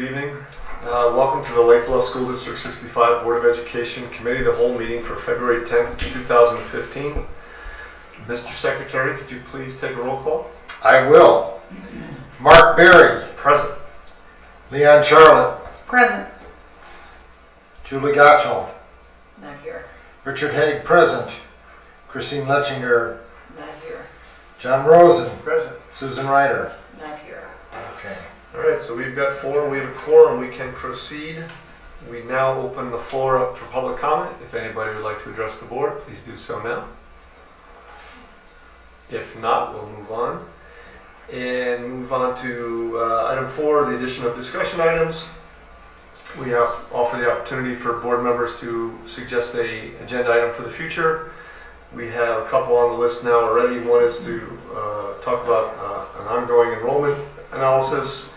Good evening. Welcome to the Lake Bluff School District 65 Board of Education Committee, the whole meeting for February 10th, 2015. Mr. Secretary, could you please take a roll call? I will. Mark Berry. Present. Leon Charlotte. Present. Julie Gottschall. Not here. Richard Haig, present. Christine Letchinger. Not here. John Rosen. Present. Susan Ryder. Not here. Okay. All right, so we've got 4. We have a quorum. We can proceed. We now open the floor up for public comment. If anybody would like to address the board, please do so now. If not, we'll move on. And move on to item 4, the addition of discussion items. We offer the opportunity for board members to suggest an agenda item for the future. We have a couple on the list now already. One is to talk about an ongoing enrollment analysis,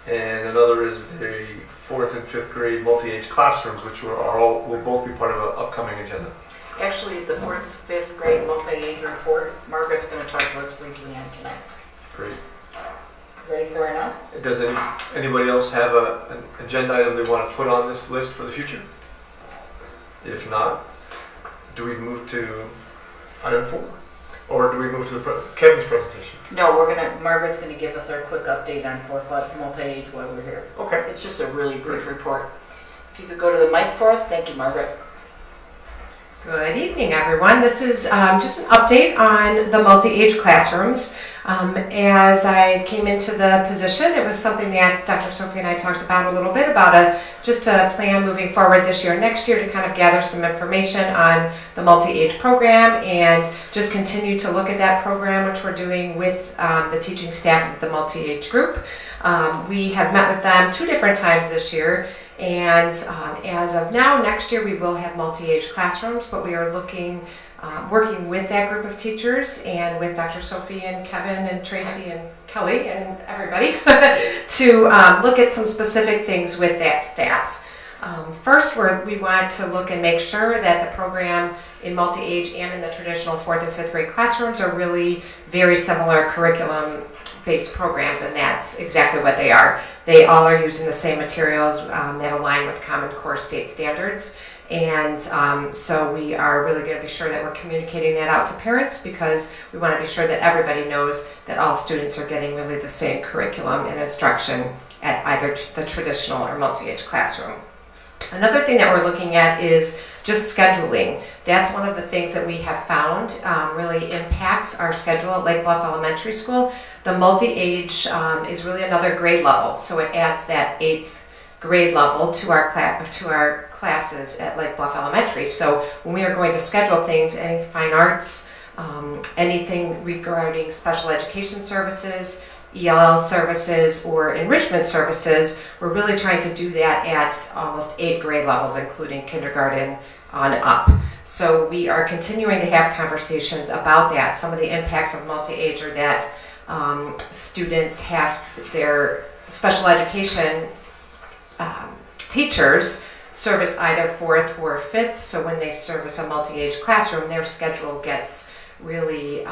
and another is the 4th and 5th grade multi-age classrooms, which will both be part of an upcoming agenda. Actually, the 4th, 5th grade multi-age report, Margaret's going to talk to us briefly on tonight. Great. Ready for it now? Does anybody else have an agenda item they want to put on this list for the future? If not, do we move to item 4? Or do we move to Kevin's presentation? No, Margaret's going to give us our quick update on 4th multi-age while we're here. Okay. It's just a really brief report. If you could go to the mic for us. Thank you, Margaret. Good evening, everyone. This is just an update on the multi-age classrooms. As I came into the position, it was something that Dr. Sophie and I talked about a little bit, about just a plan moving forward this year and next year to kind of gather some information on the multi-age program and just continue to look at that program, which we're doing with the teaching staff of the multi-age group. We have met with them 2 different times this year. And as of now, next year we will have multi-age classrooms, but we are working with that group of teachers and with Dr. Sophie and Kevin and Tracy and Kelly and everybody to look at some specific things with that staff. First, we want to look and make sure that the program in multi-age and in the traditional 4th and 5th grade classrooms are really very similar curriculum-based programs, and that's exactly what they are. They all are using the same materials that align with Common Core state standards, and so we are really going to be sure that we're communicating that out to parents, because we want to be sure that everybody knows that all students are getting really the same curriculum and instruction at either the traditional or multi-age classroom. Another thing that we're looking at is just scheduling. That's one of the things that we have found really impacts our schedule at Lake Bluff Elementary School. The multi-age is really another grade level, so it adds that 8th grade level to our classes at Lake Bluff Elementary. So when we are going to schedule things, any fine arts, anything regarding special education services, ELL services, or enrichment services, we're really trying to do that at almost 8 grade levels, including kindergarten on up. So we are continuing to have conversations about that. Some of the impacts of multi-age are that students have their special education teachers service either 4th or 5th, so when they service a multi-age classroom, their schedule gets really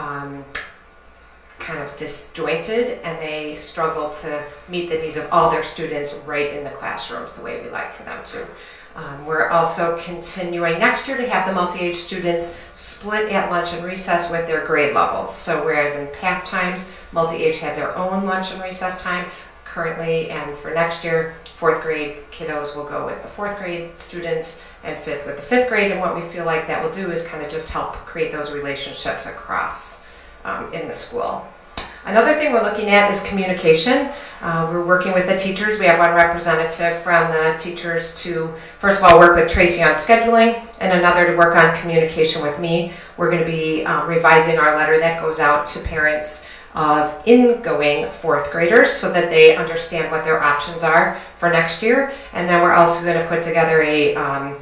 kind of disjointed, and they struggle to meet the needs of all their students right in the classrooms the way we like for them to. We're also continuing next year to have the multi-age students split at lunch and recess with their grade levels. So whereas in past times, multi-age had their own lunch and recess time, currently and for next year, 4th grade kiddos will go with the 4th grade students and 5th with the 5th grade. And what we feel like that will do is kind of just help create those relationships across in the school. Another thing we're looking at is communication. We're working with the teachers. We have one representative from the teachers to, first of all, work with Tracy on scheduling, and another to work on communication with me. We're going to be revising our letter that goes out to parents of ingoing 4th graders so that they understand what their options are for next year. And then we're also going to put together a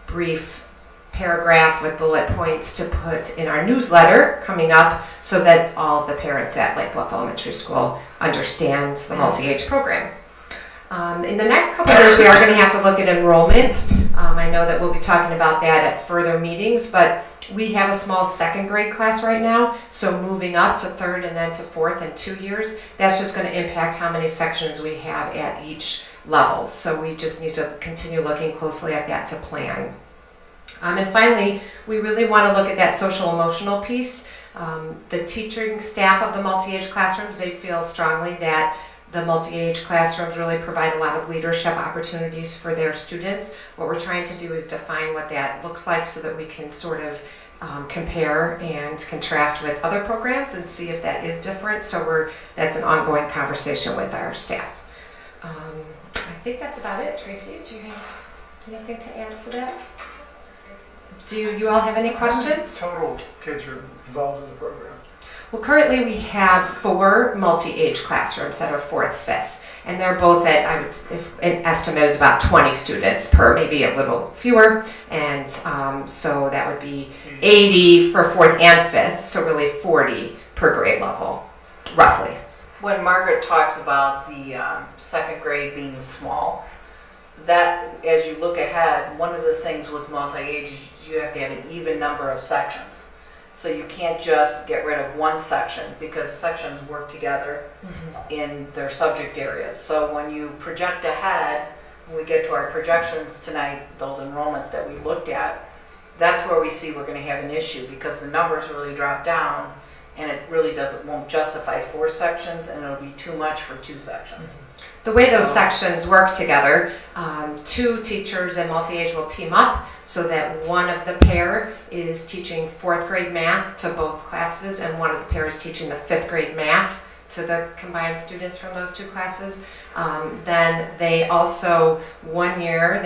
brief paragraph with bullet points to put in our newsletter coming up so that all of the parents at Lake Bluff Elementary School understand the multi-age program. In the next couple of years, we are going to have to look at enrollment. I know that we'll be talking about that at further meetings, but we have a small 2nd grade class right now, so moving up to 3rd and then to 4th in 2 years, that's just going to impact how many sections we have at each levels. So we just need to continue looking closely at that to plan. And finally, we really want to look at that social emotional piece. The teaching staff of the multi-age classrooms, they feel strongly that the multi-age classrooms really provide a lot of leadership opportunities for their students. What we're trying to do is define what that looks like so that we can sort of compare and contrast with other programs and see if that is different. So that's an ongoing conversation with our staff. I think that's about it. Tracy, do you have anything to add to that? Do you all have any questions? How many total kids are involved in the program? Well, currently we have 4 multi-age classrooms that are 4th, 5th, and they're both at, if an estimate is about 20 students per, maybe a little fewer, and so that would be 80 for 4th and 5th, so really 40 per grade level, roughly. When Margaret talks about the 2nd grade being small, that as you look ahead, one of the things with multi-age is you have to have an even number of sections. So you can't just get rid of one section because sections work together in their subject areas. So when you project ahead, when we get to our projections tonight, those enrollment that we looked at, that's where we see we're going to have an issue because the numbers really drop down and it really won't justify 4 sections and it'll be too much for 2 sections. The way those sections work together, 2 teachers in multi-age will team up so that one of the pair is teaching 4th grade math to both classes and one of the pair is teaching the 5th grade math to the combined students from those 2 classes. Then they also, 1 year,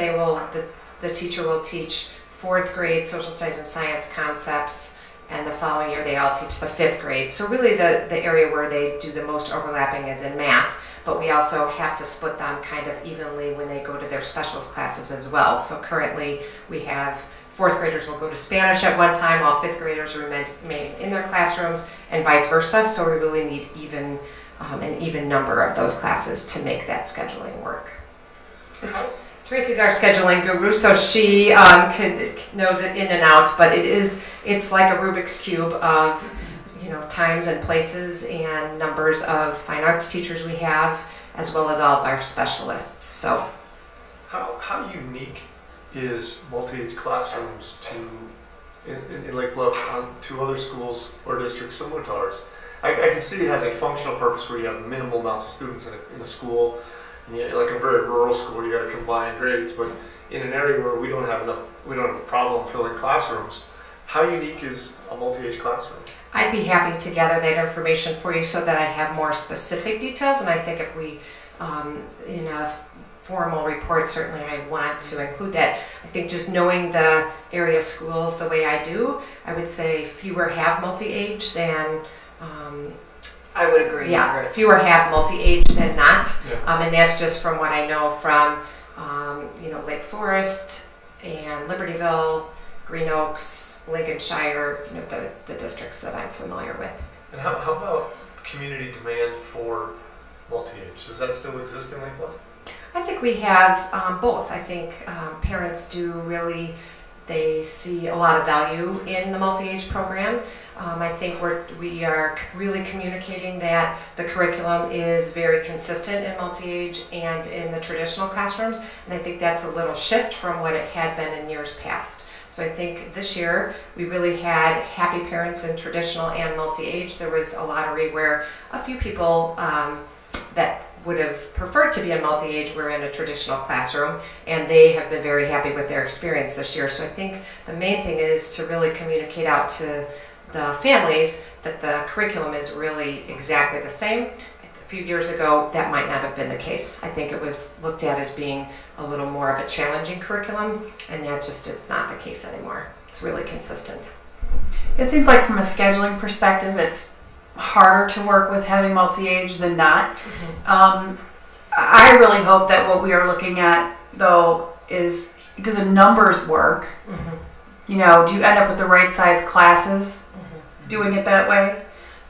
the teacher will teach 4th grade social studies and science concepts, and the following year they all teach the 5th grade. So really the area where they do the most overlapping is in math, but we also have to split them kind of evenly when they go to their specialist classes as well. So currently we have 4th graders will go to Spanish at one time while 5th graders remain in their classrooms and vice versa. So we really need an even number of those classes to make that scheduling work. Tracy's our scheduling guru, so she knows it in and out, but it's like a Rubik's Cube of times and places and numbers of fine arts teachers we have, as well as all of our specialists. So, how unique is multi-age classrooms in Lake Bluff to other schools or districts similar to ours? I can see it has a functional purpose where you have minimal amounts of students in a school. Like a very rural school, you got to combine grades, but in an area where we don't have a problem filling classrooms, how unique is a multi-age classroom? I'd be happy to gather that information for you so that I have more specific details, and I think if we, in a formal report, certainly I want to include that. I think just knowing the area schools the way I do, I would say fewer have multi-age than I would agree. Yeah, fewer have multi-age than not, Yeah. And that's just from what I know from, Lake Forest and Libertyville, Green Oaks, Lincolnshire, the districts that I'm familiar with. And how about community demand for multi-age? Does that still exist in Lake Bluff? I think we have both. I think parents do really, they see a lot of value in the multi-age program. I think we are really communicating that the curriculum is very consistent in multi-age and in the traditional classrooms, and I think that's a little shift from what it had been in years past. So I think this year we really had happy parents in traditional and multi-age. There was a lottery where a few people that would have preferred to be in multi-age were in a traditional classroom, and they have been very happy with their experience this year. So I think the main thing is to really communicate out to the families that the curriculum is really exactly the same. A few years ago, that might not have been the case. I think it was looked at as being a little more of a challenging curriculum, and that just is not the case anymore. It's really consistent. It seems like from a scheduling perspective, it's harder to work with having multi-age than not. I really hope that what we are looking at, though, is do the numbers work? Do you end up with the right size classes doing it that way?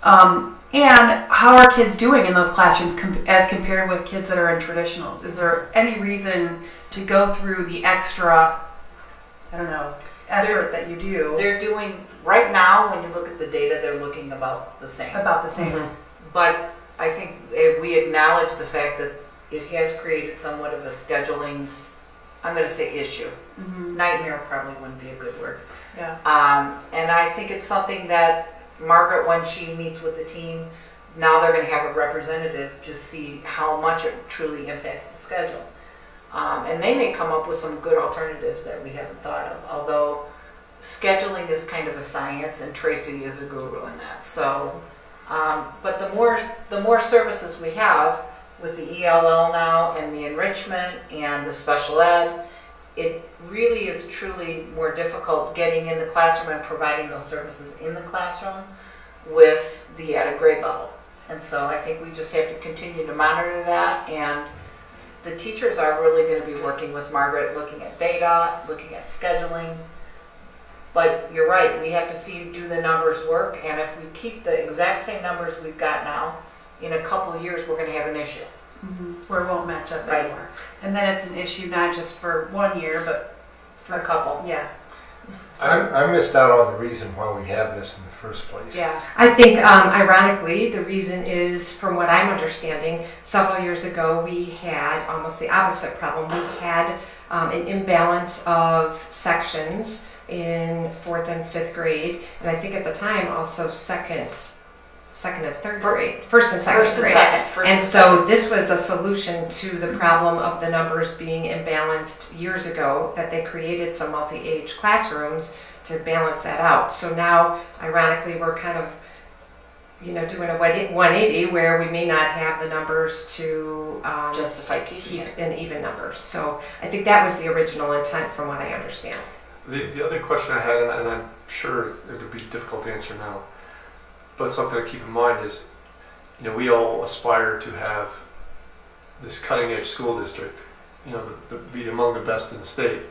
And how are kids doing in those classrooms as compared with kids that are in traditional? Is there any reason to go through the extra, effort that you do? They're doing, right now, when you look at the data, they're looking about the same. About the same. But I think we acknowledge the fact that it has created somewhat of a scheduling, I'm going to say issue. Mhm. Nightmare probably wouldn't be a good word. Yeah. And I think it's something that Margaret, when she meets with the team, now they're going to have a representative just see how much it truly impacts the schedule. And they may come up with some good alternatives that we haven't thought of, although scheduling is kind of a science and Tracy is a guru in that. So, but the more services we have with the ELL now and the enrichment and the special ed, it really is truly more difficult getting in the classroom and providing those services in the classroom with the added grade level. And so I think we just have to continue to monitor that, and the teachers are really going to be working with Margaret, looking at data, looking at scheduling. But you're right, we have to do the numbers work, and if we keep the exact same numbers we've got now, in a couple of years we're going to have an issue. Where it won't match up Right. anymore. And then it's an issue not just for 1 year, but For a couple. yeah. I missed out on the reason why we have this in the first place. Yeah. I think, ironically, the reason is, from what I'm understanding, several years ago we had almost the opposite problem. We had an imbalance of sections in 4th and 5th grade, and I think at the time also second and third grade, first and second grade. And so this was a solution to the problem of the numbers being imbalanced years ago, that they created some multi-age classrooms to balance that out. So now, ironically, we're kind of, doing a 180 where we may not have the numbers to Justify keeping keep it. an even number. So I think that was the original intent from what I understand. The other question I had, and I'm sure it would be difficult to answer now, but something to keep in mind is, we all aspire to have this cutting edge school district, be among the best in the state.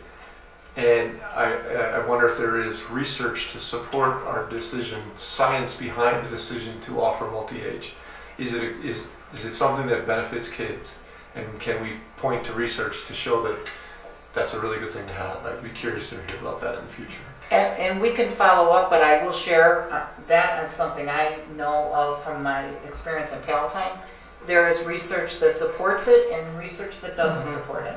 And I wonder if there is research to support our decision, science behind the decision to offer multi-age. Is it something that benefits kids? And can we point to research to show that that's a really good thing to have? I'd be curious to hear about that in the future. And we can follow up, but I will share that as something I know of from my experience in Palatine. There is research that supports it and research that doesn't support it.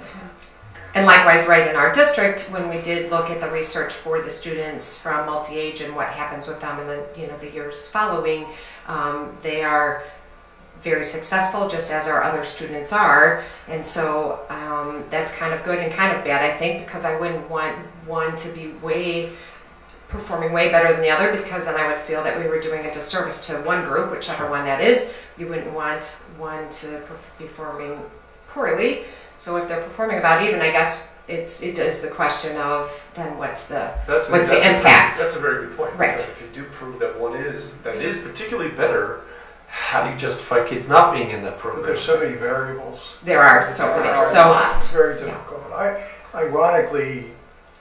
And likewise, right in our district, when we did look at the research for the students from multi-age and what happens with them in the years following, they are very successful, just as our other students are. And so that's kind of good and kind of bad, I think, because I wouldn't want one to be performing way better than the other, because then I would feel that we were doing a disservice to one group, whichever one that is. You wouldn't want one to be performing poorly. So if they're performing about even, I guess it is the question of then what's the impact? That's a very good point. Right. Because if you do prove that one is particularly better, how do you justify kids not being in that But program? there's so many variables. There are so many. There are a So lot. It's very difficult. Ironically,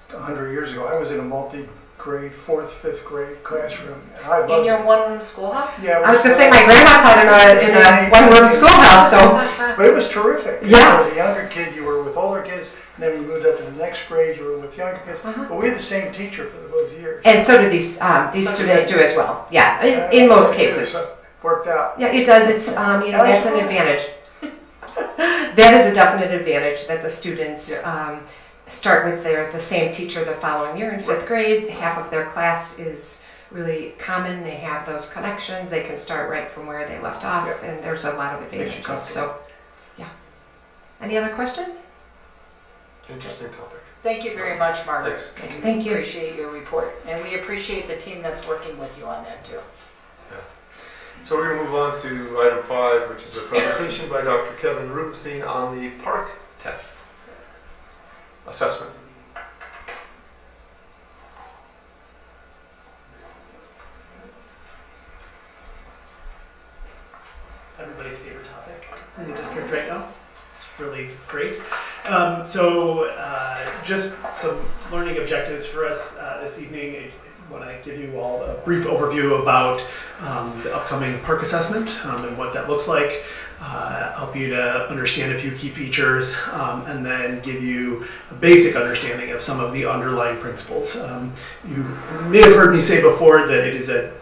100 years ago, I was in a multi-grade, 4th, 5th grade classroom. And I loved In your it. one-room schoolhouse? Yeah, I was going to say, my grandma taught in a one-room schoolhouse, so But it was terrific. Yeah. As a younger kid, you were with older kids, and then we moved up to the next grade, you were with younger kids. Uh-huh. But we had the same teacher for both years. and so do these students do as well. Yeah, in most cases. So worked out. Yeah, it does. It's that's an advantage. That is a definite advantage that the students start with the same teacher the following year in 5th grade. Half of their class is really common. They have those connections. They can start right from where they left off, and there's a lot of advantages. So, yeah. Any other questions? Interesting topic. Thank you very much, Margaret. Thanks. Thank you. We appreciate your report, and we appreciate the team that's working with you on that too. So we're going to move on to item 5, which is a presentation by Dr. Kevin Rubenstein on the PARC test assessment. Everybody's favorite topic in the district right now. It's really great. Just some learning objectives for us this evening. I want to give you all a brief overview about the upcoming PARC assessment and what that looks like, help you to understand a few key features, and then give you a basic understanding of some of the underlying principles. You may have heard me say before that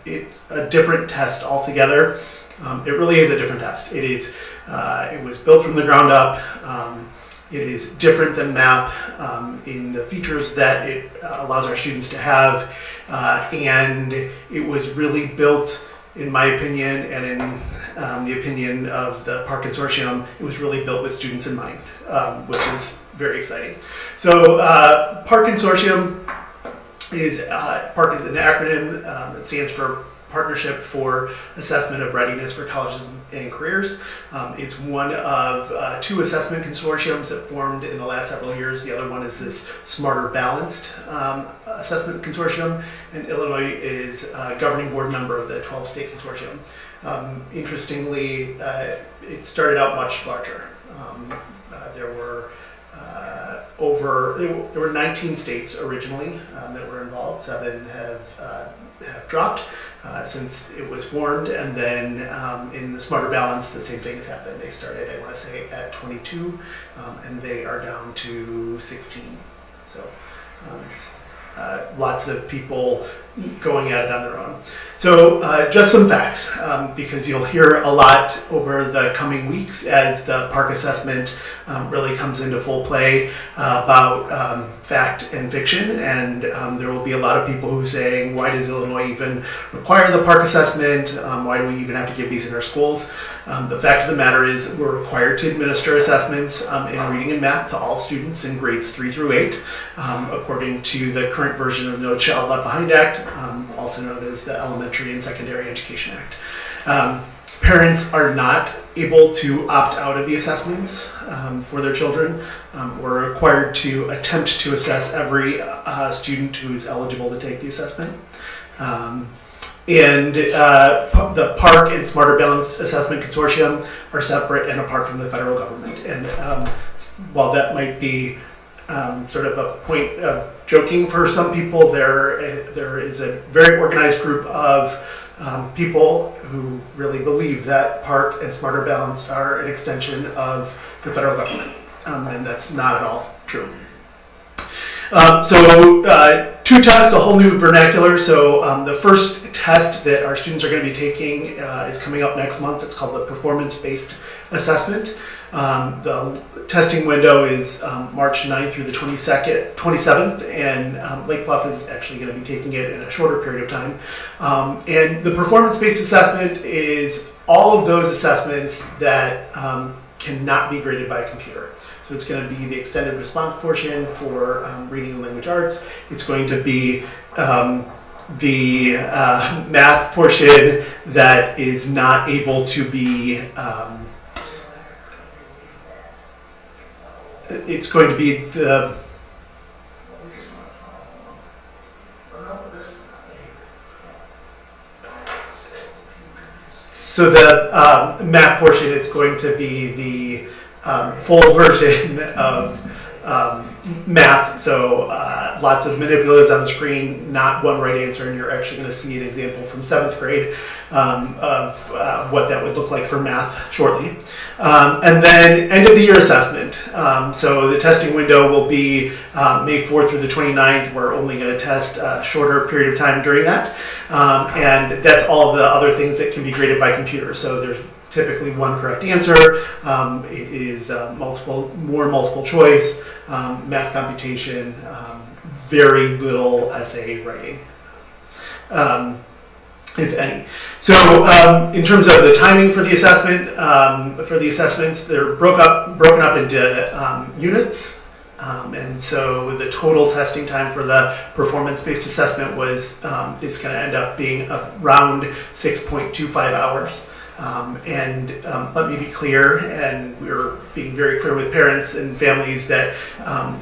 it's a different test altogether. It really is a different test. It was built from the ground up. It is different than MAP in the features that it allows our students to have, and it was really built, in my opinion, and in the opinion of the PARC Consortium, it was really built with students in mind, which is very exciting. So PARC Consortium PARC is an acronym that stands for Partnership for Assessment of Readiness for Colleges and Careers. It's one of two assessment consortiums that formed in the last several years. The other one is this Smarter Balanced Assessment Consortium, and Illinois is a governing board member of the 12-state consortium. Interestingly, it started out much larger. There were 19 states originally that were involved. 7 have dropped since it was formed, and then in the Smarter Balance, the same thing has happened. They started, I want to say, at 22, and they are down to 16. So lots of people going at it on their own. So just some facts, because you'll hear a lot over the coming weeks as the PARC assessment really comes into full play about fact and fiction, and there will be a lot of people who are saying, why does Illinois even require the PARC assessment? Why do we even have to give these in our schools? The fact of the matter is we're required to administer assessments in reading and math to all students in grades 3 through 8, according to the current version of the No Child Left Behind Act, also known as the Elementary and Secondary Education Act. Parents are not able to opt out of the assessments for their children. We're required to attempt to assess every student who's eligible to take the assessment. And the PARC and Smarter Balance Assessment Consortium are separate and apart from the federal government. And while that might be sort of a point of joking for some people, there is a very organized group of people who really believe that PARC and Smarter Balance are an extension of the federal government, and that's not at all true. So 2 tests, a whole new vernacular. So the first test that our students are going to be taking is coming up next month. It's called the Performance-Based Assessment. The testing window is March 9th through the 27th, and Lake Bluff is actually going to be taking it in a shorter period of time. And the performance-based assessment is all of those assessments that cannot be graded by a computer. So it's going to be the extended response portion for reading and language arts. It's going to be the math portion that is not able to be it's going to be the math portion. It's going to be the full version of math. So lots of manipulatives on the screen, not one right answer, and you're actually going to see an example from 7th grade of what that would look like for math shortly. And then end of the year assessment. So the testing window will be May 4th through the 29th. We're only going to test a shorter period of time during that. And that's all of the other things that can be graded by computer. So there's typically one correct answer. It is multiple choice, math computation, very little essay writing, if any. So in terms of the timing for the assessments, they're broken up into units. And so the total testing time for the performance-based assessment is going to end up being around 6.25 hours. And let me be clear, and we're being very clear with parents and families that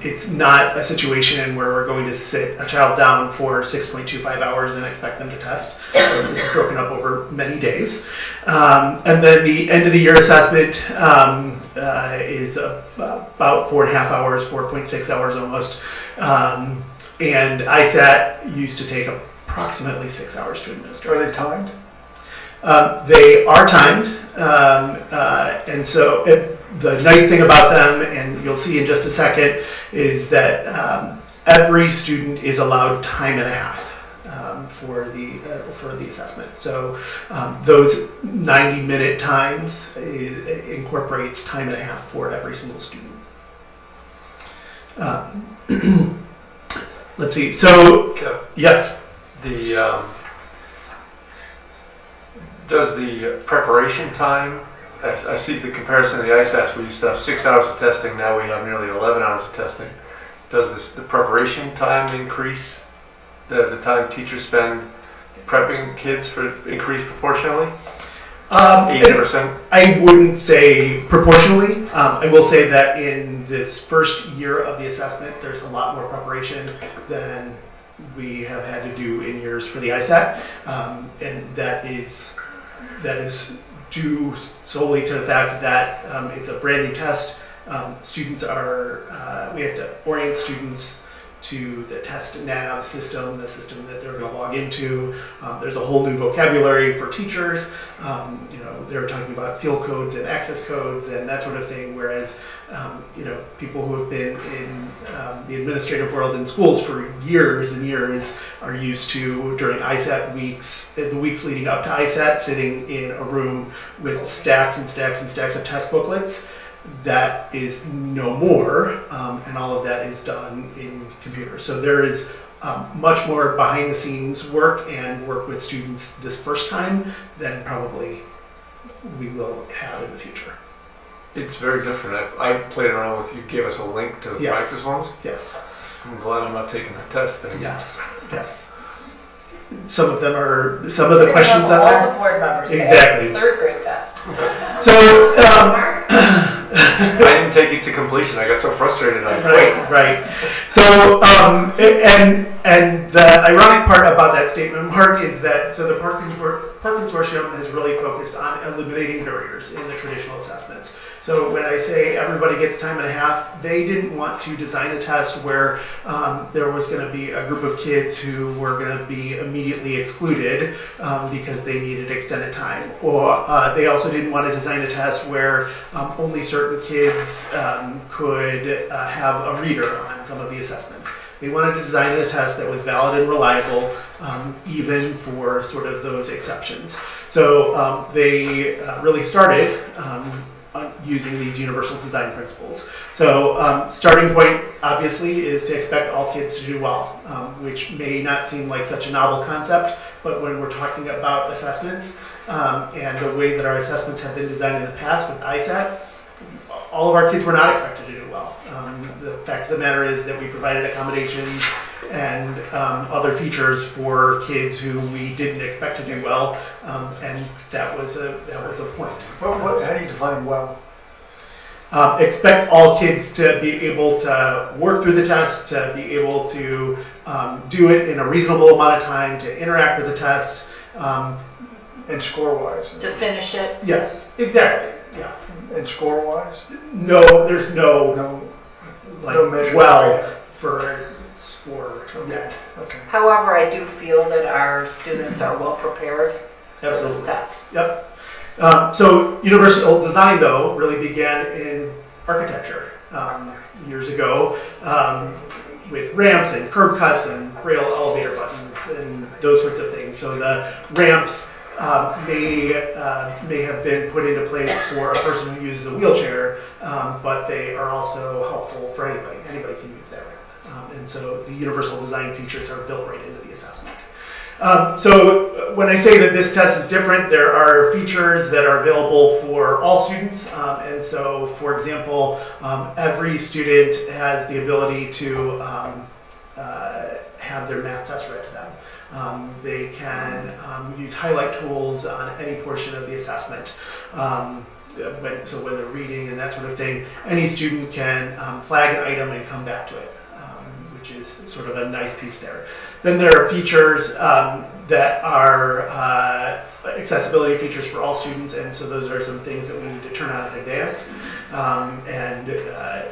it's not a situation where we're going to sit a child down for 6.25 hours and expect them to test. This is broken up over many days. And then the end of the year assessment is about 4.5 hours, 4.6 hours almost. And ISAT used to take approximately 6 hours to administer. Are they timed? They are timed, and so the nice thing about them, and you'll see in just a second, is that every student is allowed time and a half. for the assessment. So those 90-minute times incorporates time and a half for every single student. Let's see. So Okay. yes. Does the preparation time, I see the comparison of the ISATs, we used to have 6 hours of testing, now we have nearly 11 hours of testing. Does the preparation time increase? The time teachers spend prepping kids for increase proportionally? 80%? I wouldn't say proportionally. I will say that in this first year of the assessment, there's a lot more preparation than we have had to do in years for the ISAT, and that is due solely to the fact that it's a brand new test. Students we have to orient students to the test nav system, the system that they're going to log into. There's a whole new vocabulary for teachers. They're talking about seal codes and access codes and that sort of thing, whereas people who have been in the administrative world in schools for years and years are used to, during ISAT weeks, the weeks leading up to ISAT, sitting in a room with stacks and stacks and stacks of test booklets. That is no more, and all of that is done in computers. So there is much more behind the scenes work and work with students this first time than probably we will have in the future. It's very different. I played around with, you gave us a link to the Yes. practice ones. Yes. I'm glad I'm not taking the test then. Yes. Yes. Some of the questions on all there. the board members. Exactly. Third grade test. So, I didn't take it to completion. I got so frustrated I quit. right. So, and the ironic part about that statement, Mark, is that the Park Consortium has really focused on eliminating barriers in the traditional assessments. So when I say everybody gets time and a half, they didn't want to design a test where there was going to be a group of kids who were going to be immediately excluded because they needed extended time. Or they also didn't want to design a test where only certain kids could have a reader on some of the assessments. They wanted to design a test that was valid and reliable, even for sort of those exceptions. So they really started using these universal design principles. So starting point, obviously, is to expect all kids to do well, which may not seem like such a novel concept, but when we're talking about assessments and the way that our assessments have been designed in the past with ISAT, all of our kids were not expected to do well. The fact of the matter is that we provided accommodations and other features for kids who we didn't expect to do well, and that was a point. How do you define well? Expect all kids to be able to work through the test, to be able to do it in a reasonable amount of time, to interact with the test. And score-wise? To finish it. Yes, exactly. Yeah. And score-wise? No, there's no measure for score yet. Okay. However, I do feel that our students are well prepared for this Absolutely. test. Yep. So universal design, though, really began in architecture years ago with ramps and curb cuts and braille elevator buttons and those sorts of things. So the ramps may have been put into place for a person who uses a wheelchair, but they are also helpful for anybody. Anybody can use that ramp. And so the universal design features are built right into the assessment. So when I say that this test is different, there are features that are available for all students. And so, for example, every student has the ability to have their math test read to them. They can use highlight tools on any portion of the assessment. So when they're reading and that sort of thing, any student can flag an item and come back to it, which is sort of a nice piece there. Then there are features that are accessibility features for all students, and so those are some things that we need to turn on in advance.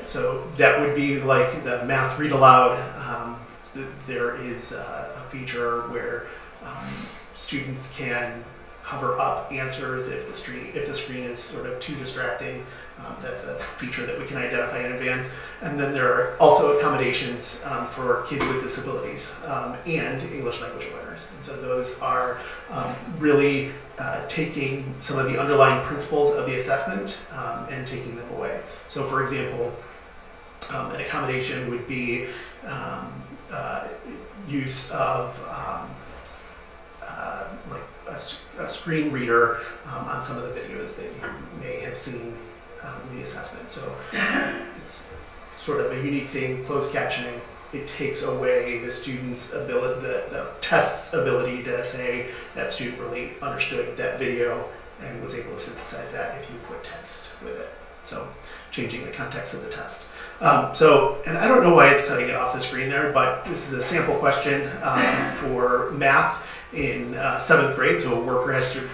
So that would be like the math read aloud. There is a feature where students can hover up answers if the screen is sort of too distracting. That's a feature that we can identify in advance. And then there are also accommodations for kids with disabilities and English language learners. And so those are really taking some of the underlying principles of the assessment and taking them away. So for example, an accommodation would be use of like a screen reader on some of the videos that you may have seen the assessment. So it's sort of a unique thing, closed captioning. It takes away the student's ability, the test's ability to say that student really understood that video and was able to synthesize that if you put text with it. So changing the context of the test. And I don't know why it's cutting it off the screen there, but this is a sample question for math in 7th grade. So a worker has to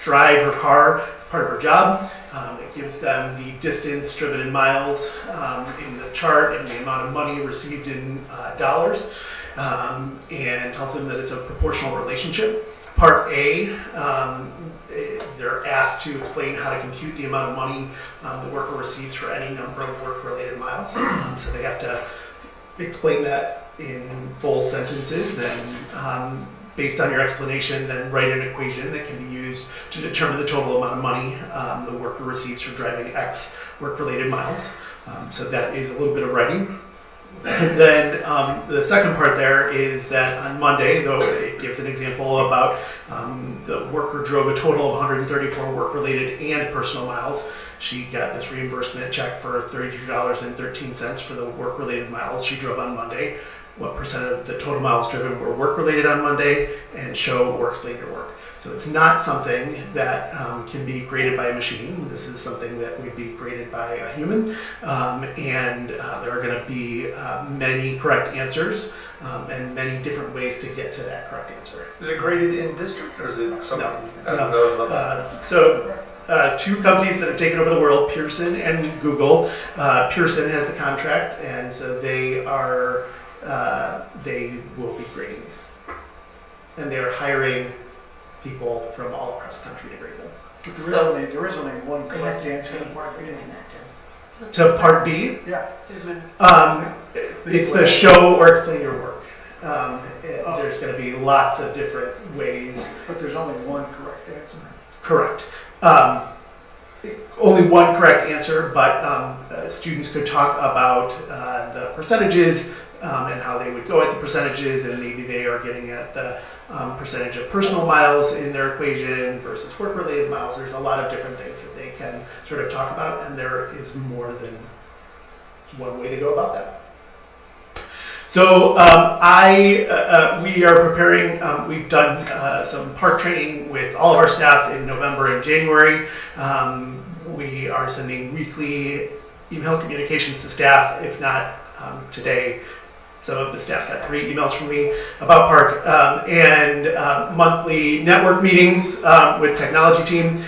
drive her car as part of her job. It gives them the distance driven in miles in the chart and the amount of money received in dollars, and tells them that it's a proportional relationship. Part A, they're asked to explain how to compute the amount of money the worker receives for any number of work-related miles. So they have to explain that in full sentences, and based on your explanation, then write an equation that can be used to determine the total amount of money the worker receives for driving X work-related miles. So that is a little bit of writing. And then the second part there is that on Monday, though it gives an example about the worker drove a total of 134 work-related and personal miles. She got this reimbursement check for $32.13 for the work-related miles she drove on Monday. What percent of the total miles driven were work-related on Monday, and show or explain your work. So it's not something that can be graded by a machine. This is something that would be graded by a human, and there are going to be many correct answers and many different ways to get to that correct answer. Is it graded in district, or is it something? Two companies that have taken over the world, Pearson and Google. Pearson has the contract, and so they will be grading these. And they are hiring people from all across the country to grade them. But there is only one correct answer. To part B, Yeah. it's the show or explain your work. There's going to be lots of different ways. But there's only one correct answer. Correct. Only one correct answer, but students could talk about the percentages and how they would go at the percentages, and maybe they are getting at the percentage of personal miles in their equation versus work-related miles. There's a lot of different things that they can sort of talk about, and there is more than one way to go about that. So we are preparing, we've done some park training with all of our staff in November and January. We are sending weekly email communications to staff, if not today. Some of the staff got 3 emails from me about park, and monthly network meetings with technology team.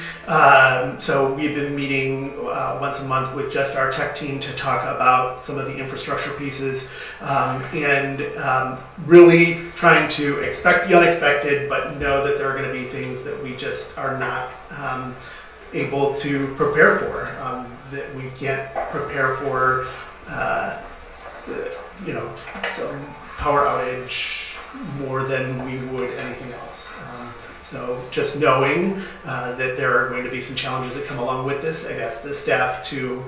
So we've been meeting once a month with just our tech team to talk about some of the infrastructure pieces, and really trying to expect the unexpected, but know that there are going to be things that we just are not able to prepare for, that we can't prepare for, some power outage more than we would anything else. So just knowing that there are going to be some challenges that come along with this, I've asked the staff to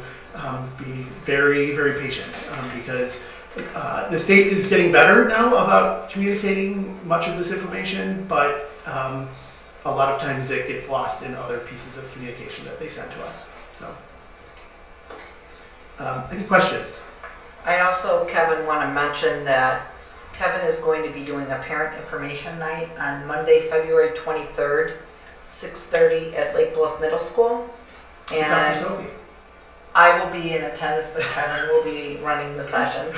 be very, very patient, because the state is getting better now about communicating much of this information, but a lot of times it gets lost in other pieces of communication that they send to us. So, any questions? I also, Kevin, want to mention that Kevin is going to be doing a parent information night on Monday, February 23rd, 6:30 at Lake Bluff Middle School. Dr. And Sophie. I will be in attendance, but Kevin will be running the sessions.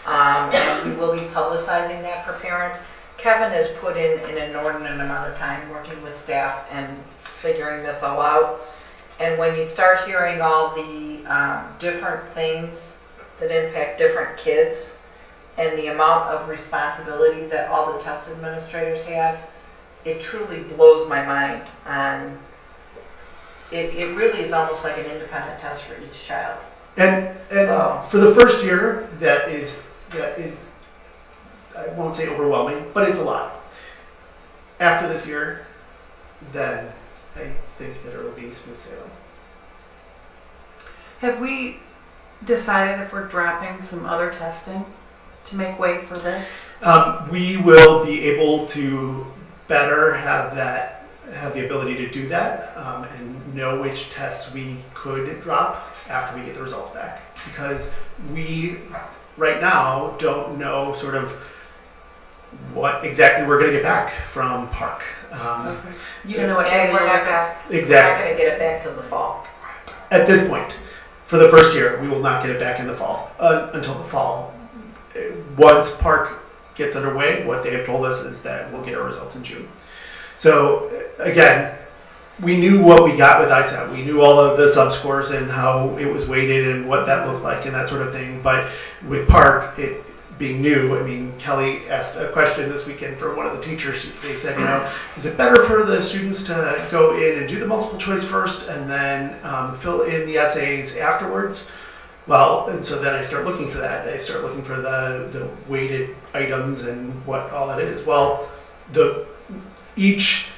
And we will be publicizing that for parents. Kevin has put in an inordinate amount of time working with staff and figuring this all out. And when you start hearing all the different things that impact different kids and the amount of responsibility that all the test administrators have, it truly blows my mind. And it really is almost like an independent test for each child. And So- for the first year, that is, I won't say overwhelming, but it's a lot. After this year, then I think that it will be smooth sailing. Have we decided if we're dropping some other testing to make way for this? We will be able to better have the ability to do that and know which tests we could drop after we get the results back. Because we, right now, don't know sort of what exactly we're going to get back from Park. You don't know what And data we're you're not looking at. gonna, Exactly. we're not gonna get it back till the fall. At this point, for the first year, we will not get it back in the fall, until the fall. Once Park gets underway, what they have told us is that we'll get our results in June. So again, we knew what we got with ISAT. We knew all of the sub-scores and how it was weighted and what that looked like and that sort of thing. But with Park, it being new, I mean, Kelly asked a question this weekend from one of the teachers. They said, is it better for the students to go in and do the multiple choice first and then fill in the essays afterwards? Well, and so then I start looking for that. I start looking for the weighted items and what all that is. Well, each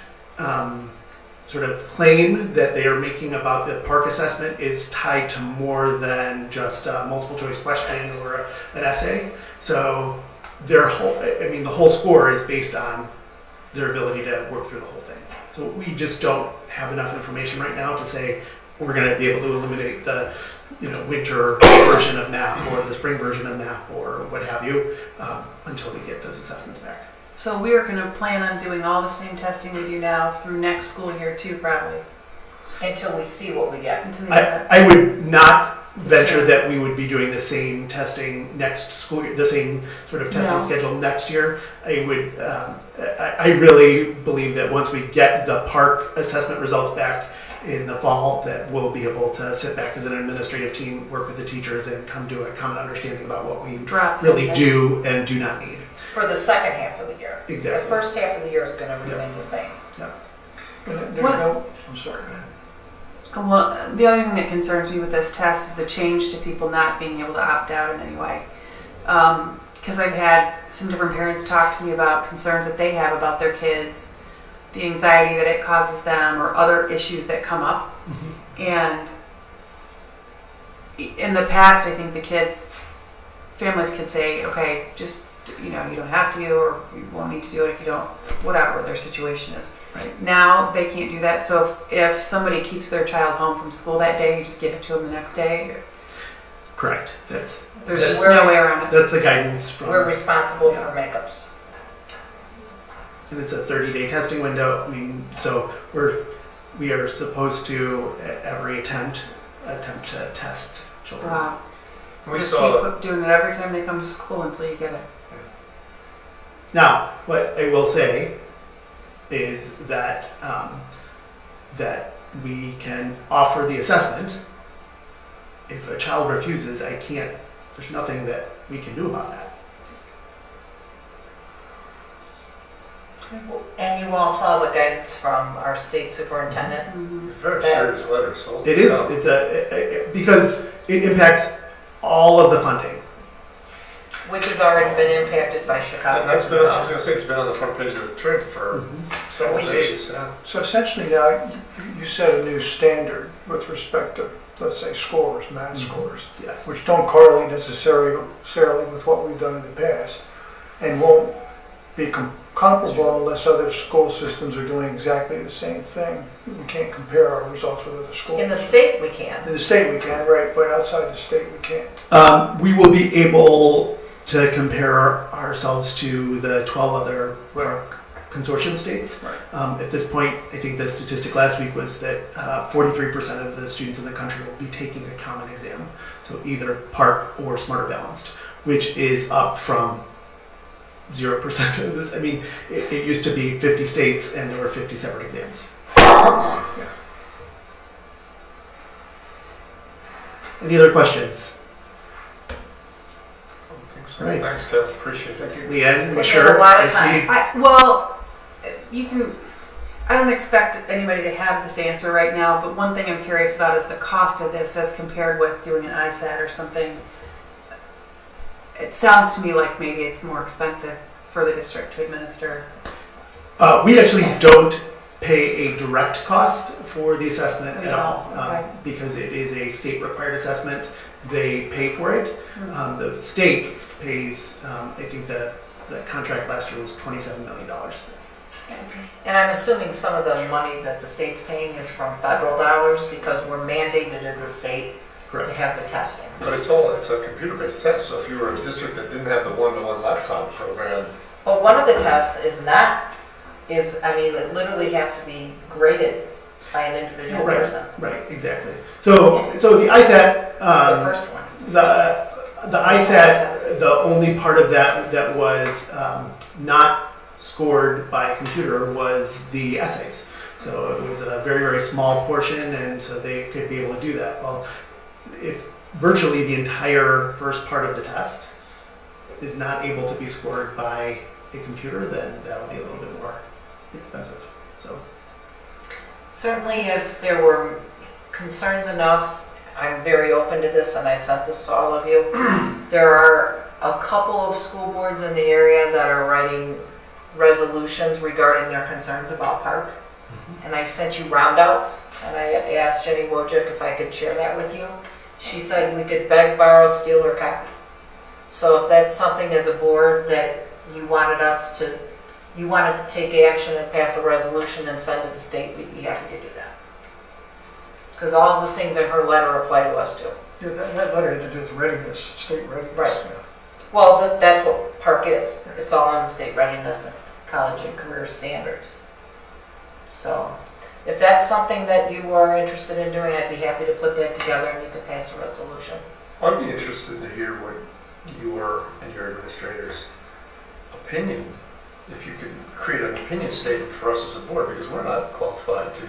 sort of claim that they are making about the Park assessment is tied to more than just a multiple choice question or an essay. So the whole score is based on their ability to work through the whole thing. So we just don't have enough information right now to say we're going to be able to eliminate the winter version of MAP or the spring version of MAP or what have you until we get those assessments back. So we are going to plan on doing all the same testing we do now through next school year too, probably. Until we see what we get. Until we get I would not venture that we would be doing the same testing next school year, the same sort of testing No. schedule next year. I would, I really believe that once we get the Park assessment results back in the fall, that we'll be able to sit back as an administrative team, work with the teachers, and come to a common understanding about what we drop really something. do and do not need. For the second half of the year. Exactly. The first half of the year is gonna remain the same. I'm sorry. Well, the other thing that concerns me with this test is the change to people not being able to opt out in any way. Because I've had some different parents talk to me about concerns that they have about their kids, the anxiety that it causes them, or other issues that come up. And in the past, I think families could say, okay, just, you don't have to, or you won't need to do it if you don't, whatever their situation is. Right. Now they can't do that. So if somebody keeps their child home from school that day, you just give it to them the next day. Correct. There's That's- just no way around it. That's the guidance from. We're responsible for makeups. And it's a 30-day testing window. I mean, so we are supposed to at every attempt to test children. Wow. We Just saw, keep doing it every time they come to school until you get it. Now, what I will say is that that we can offer the assessment. If a child refuses, there's nothing that we can do about that. And you all saw the guidance from our state superintendent. very serious letter, so. It is, because it impacts all of the funding. Which has already been impacted by Chicago. And that's been, I was gonna say, it's been on the front page of the Trib for several days. Yeah. So essentially now, you set a new standard with respect to, let's say, scores, math scores, Yes. which don't correlate necessarily with what we've done in the past, and won't be comparable unless other school systems are doing exactly the same thing. We can't compare our results with other schools. In the state, we can. In the state we can, right, but outside the state we can't. We will be able to compare ourselves to the 12 other consortium states. Right. At this point, I think the statistic last week was that 43% of the students in the country will be taking a common exam, so either Park or Smarter Balanced, which is up from 0% of this. I mean, it used to be 50 states and there were 50 separate exams. Any other questions? I don't think so. Right. Thanks, Kev, appreciate it. Leanne, We sure. have a lot of I see. Well, I don't expect anybody to have this answer right now, but one thing I'm curious about is the cost of this as compared with doing an ISAT or something. It sounds to me like maybe it's more expensive for the district to administer. We actually don't pay a direct cost for the assessment We at all, don't, okay. because it is a state required assessment. They pay for it. Mm-hmm. The state pays, I think the contract last year was $27 million. And I'm assuming some of the money that the state's paying is from federal dollars because we're mandated as a state to Correct. have the testing. But it's a computer-based test, so if you were a district that didn't have the one-to-one laptop program, But one of the tests it literally has to be graded by an individual Right. person. Right, exactly. So the ISAT, The first one. the ISAT, the only part of that was not scored by a computer was the essays. So it was a very, very small portion, and so they could be able to do that. Well, if virtually the entire first part of the test is not able to be scored by a computer, then that would be a little bit more expensive. So Certainly if there were concerns enough, I'm very open to this and I sent this to all of you. There are a couple of school boards in the area that are writing resolutions regarding their concerns about park. And I sent you roundouts and I asked Jenny Wojcik if I could share that with you. She said we could beg, borrow, steal, or copy. So if that's something as a board that you wanted to take action and pass a resolution and send to the state, we'd be happy to do that. Because all the things in her letter apply to us too. Yeah, that letter had to do with readiness, state readiness. Right. Yeah. Well, that's what park is. It's all on state readiness and college and career standards. So if that's something that you are interested in doing, I'd be happy to put that together and you could pass a resolution. I'd be interested to hear what your and your administrator's opinion, if you could create an opinion statement for us as a board, because we're not qualified to,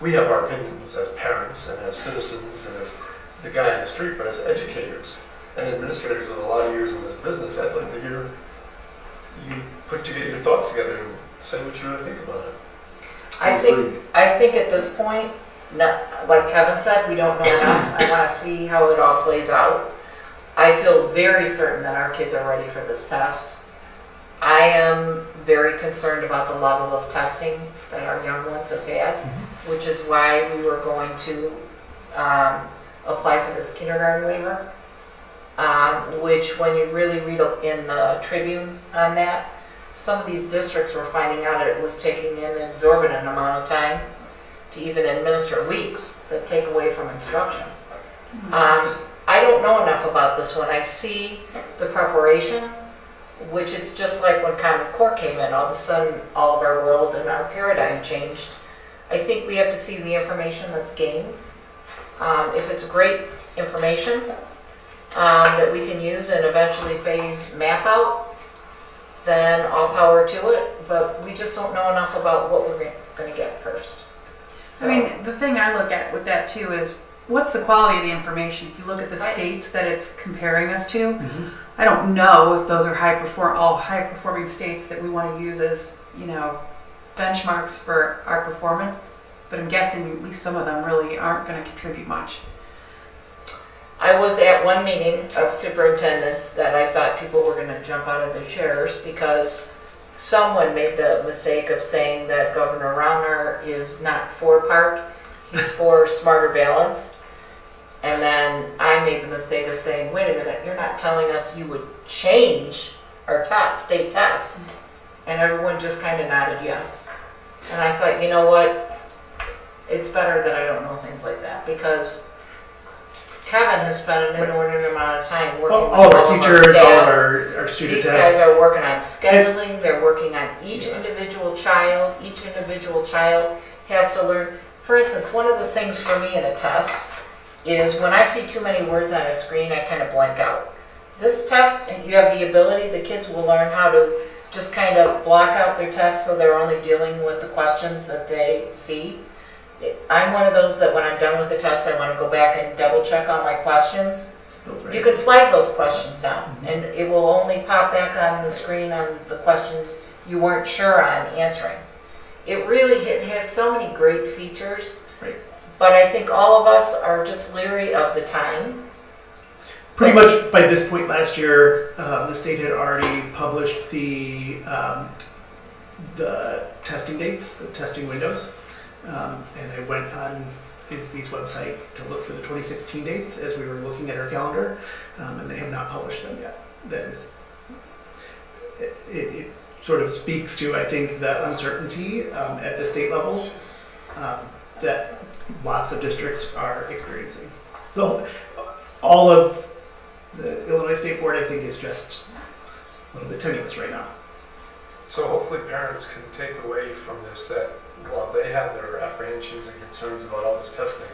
we have our opinions as parents and as citizens and as the guy in the street, but as educators and administrators with a lot of years in this business, I'd like to hear you get your thoughts together and say what you really think about it. I think at this point, like Kevin said, we don't know enough. I want to see how it all plays out. I feel very certain that our kids are ready for this test. I am very concerned about the level of testing that our young ones have had, which is why we were going to apply for this kindergarten waiver, which when you really read in the Tribune on that, some of these districts were finding out it was taking an exorbitant amount of time to even administer weeks that take away from instruction. I don't know enough about this one. I see the preparation, which it's just like when Common Core came in, all of a sudden all of our world and our paradigm changed. I think we have to see the information that's gained. If it's great information that we can use and eventually phase map out, then all power to it, but we just don't know enough about what we're going to get first. So, I mean, the thing I look at with that too is what's the quality of the information? If you look at the states that it's comparing us to, I don't know if those are all high performing states that we want to use as, benchmarks for our performance, but I'm guessing at least some of them really aren't going to contribute much. I was at one meeting of superintendents that I thought people were going to jump out of their chairs because someone made the mistake of saying that Governor Rauner is not for park, he's for smarter balance. And then I made the mistake of saying, wait a minute, you're not telling us you would change our state test. And everyone just kind of nodded yes. And I thought, you know what? It's better that I don't know things like that because Kevin has spent an inordinate amount of time working with all of our teachers, staff. all of our students. These guys are working on scheduling, they're working on each individual child. Each individual child has to learn. For instance, one of the things for me in a test is when I see too many words on a screen, I kind of blank out. This test, you have the ability, the kids will learn how to just kind of block out their tests so they're only dealing with the questions that they see. I'm one of those that when I'm done with the test, I want to go back and double check all my questions. You can flag those questions down and it will only pop back on the screen on the questions you weren't sure on answering. it has so many great features. Right. But I think all of us are just leery of the time. Pretty much by this point last year, the state had already published the testing dates, the testing windows. And I went on ISB's website to look for the 2016 dates as we were looking at our calendar, and they have not published them yet. That is, it sort of speaks to, I think, the uncertainty at the state level that lots of districts are experiencing. So all of the Illinois State Board, I think, is just a little bit tenuous right now. So hopefully parents can take away from this that while they have their apprehensions and concerns about all this testing,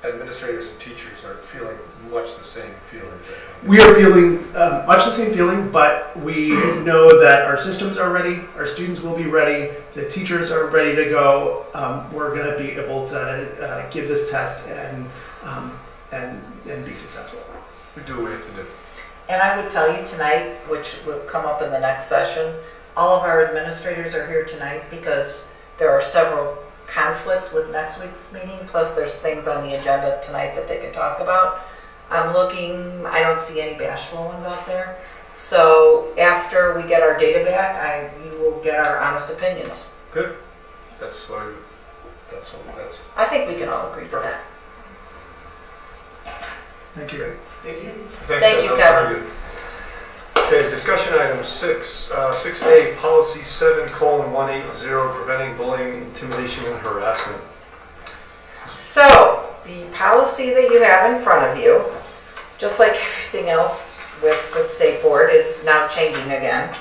administrators and teachers are feeling much the same feelings. I think. We are feeling much the same feeling, but we know that our systems are ready, our students will be ready, the teachers are ready to go. We're going to be able to give this test and be successful. We do what we have to do. And I would tell you tonight, which will come up in the next session, all of our administrators are here tonight because there are several conflicts with next week's meeting, plus there's things on the agenda tonight that they can talk about. I'm looking, I don't see any bashful ones out there. So after we get our data back, you will get our honest opinions. Good. That's. I think we can all agree to that. Thank you. Thank you. Thank you, Kevin. Very good. Okay, discussion item 6A, policy 7:180, preventing bullying, intimidation, and harassment. So, the policy that you have in front of you, just like everything else with the state board, is now changing again.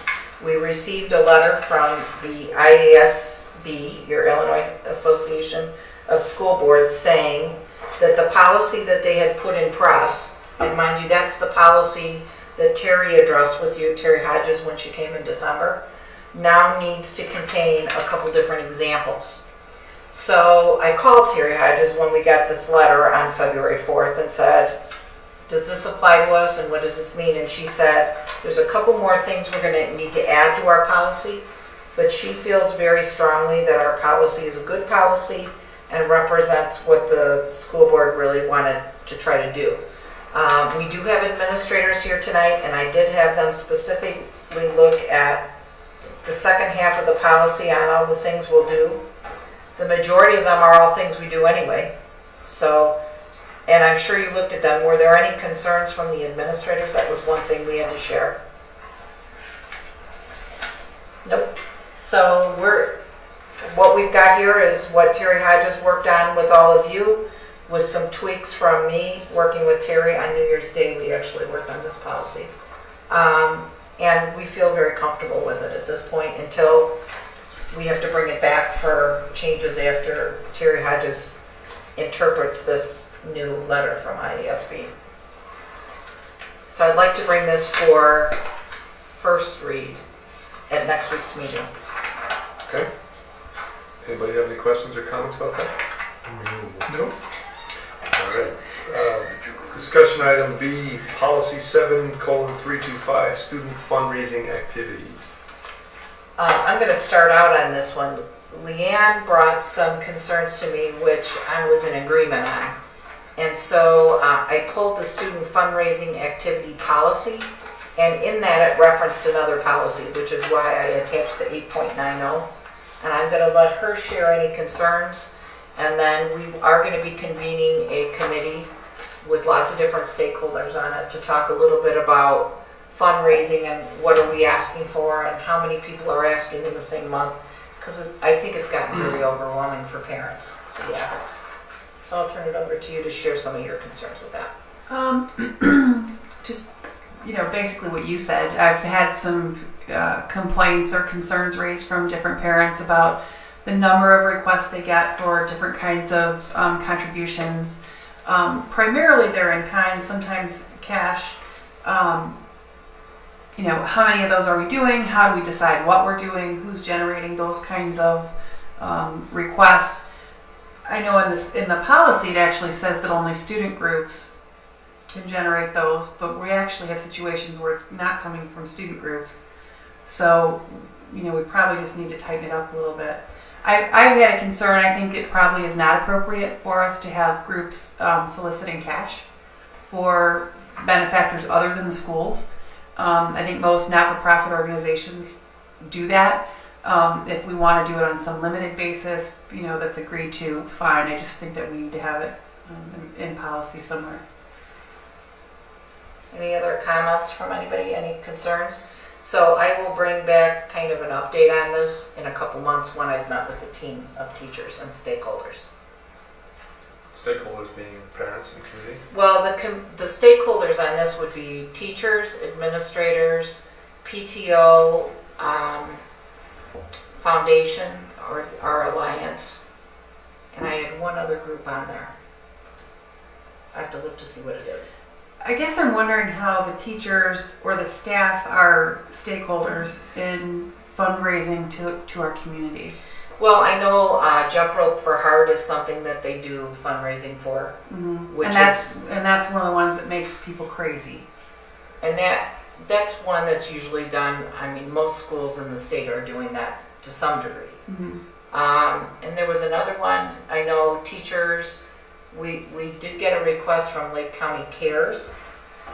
We received a letter from the IASB, your Illinois Association of School Boards, saying that the policy that they had put in press, and mind you, that's the policy that Terry addressed with you, Terry Hodges, when she came in December, now needs to contain a couple different examples. So I called Terry Hodges when we got this letter on February 4th and said, does this apply to us and what does this mean? And she said, there's a couple more things we're going to need to add to our policy, but she feels very strongly that our policy is a good policy and represents what the school board really wanted to try to do. We do have administrators here tonight, and I did have them specifically look at the second half of the policy on all the things we'll do. The majority of them are all things we do anyway. So, and I'm sure you looked at them. Were there any concerns from the administrators? That was one thing we had to share. Nope. So what we've got here is what Terry Hodges worked on with all of you, with some tweaks from me working with Terry on New Year's Day. We actually worked on this policy. And we feel very comfortable with it at this point until we have to bring it back for changes after Terry Hodges interprets this new letter from IASB. So I'd like to bring this for first read at next week's meeting. Okay. Anybody have any questions or comments about that? No. All right. Discussion item B, policy 7:325, student fundraising activities. I'm going to start out on this one. Leanne brought some concerns to me, which I was in agreement on. And so I pulled the student fundraising activity policy, and in that it referenced another policy, which is why I attached the 8.90. And I'm going to let her share any concerns. And then we are going to be convening a committee with lots of different stakeholders on it to talk a little bit about fundraising and what are we asking for and how many people are asking in the same month. Because I think it's gotten very overwhelming for parents, the asks. So I'll turn it over to you to share some of your concerns with that. Just, basically what you said. I've had some complaints or concerns raised from different parents about the number of requests they get for different kinds of contributions. Primarily they're in kind, sometimes cash. How many of those are we doing? How do we decide what we're doing? Who's generating those kinds of requests? I know in the policy it actually says that only student groups can generate those, but we actually have situations where it's not coming from student groups. So, we probably just need to tighten it up a little bit. I've had a concern. I think it probably is not appropriate for us to have groups soliciting cash for benefactors other than the schools. I think most not-for-profit organizations do that. If we want to do it on some limited basis, that's agreed to, fine. I just think that we need to have it in policy somewhere. Any other comments from anybody? Any concerns? So I will bring back kind of an update on this in a couple months when I've met with the team of teachers and stakeholders. Stakeholders being parents and community. Well, the stakeholders on this would be teachers, administrators, PTO, foundation, or our alliance, and I had one other group on there. I have to look to see what it is. I guess I'm wondering how the teachers or the staff are stakeholders in fundraising to our community. Well, I know Jump Rope for Heart is something that they do fundraising for, which And that's one of the ones that makes people crazy. and that's one that's usually done. I mean, most schools in the state are doing that to some degree. And there was another one. I know teachers. We did get a request from Lake County Cares,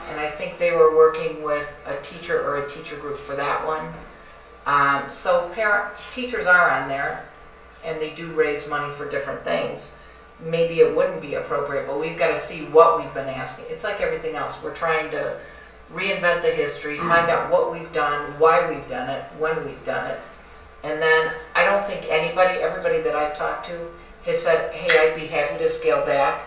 and I think they were working with a teacher or a teacher group for that one. So teachers are on there, and they do raise money for different things. Maybe it wouldn't be appropriate, but we've got to see what we've been asking. It's like everything else. We're trying to reinvent the history, find out what we've done, why we've done it, when we've done it. And then I don't think everybody that I've talked to has said, hey, I'd be happy to scale back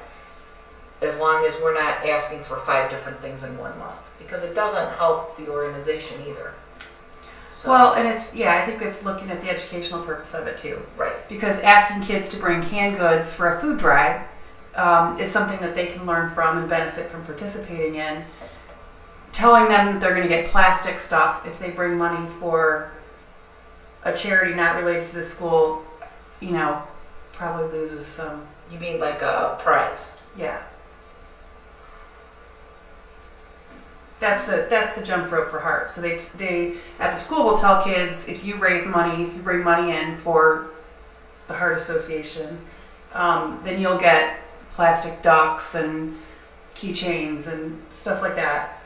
as long as we're not asking for 5 different things in 1 month, because it doesn't help the organization either. So, Well, and I think it's looking at the educational purpose of it too. right. Because asking kids to bring canned goods for a food drive is something that they can learn from and benefit from participating in. Telling them that they're going to get plastic stuff if they bring money for a charity not related to the school, probably loses some. You mean like a prize? Yeah. That's the Jump Rope for Heart. So they at the school will tell kids, if you raise money, if you bring money in for the Heart Association, then you'll get plastic ducks and keychains and stuff like that.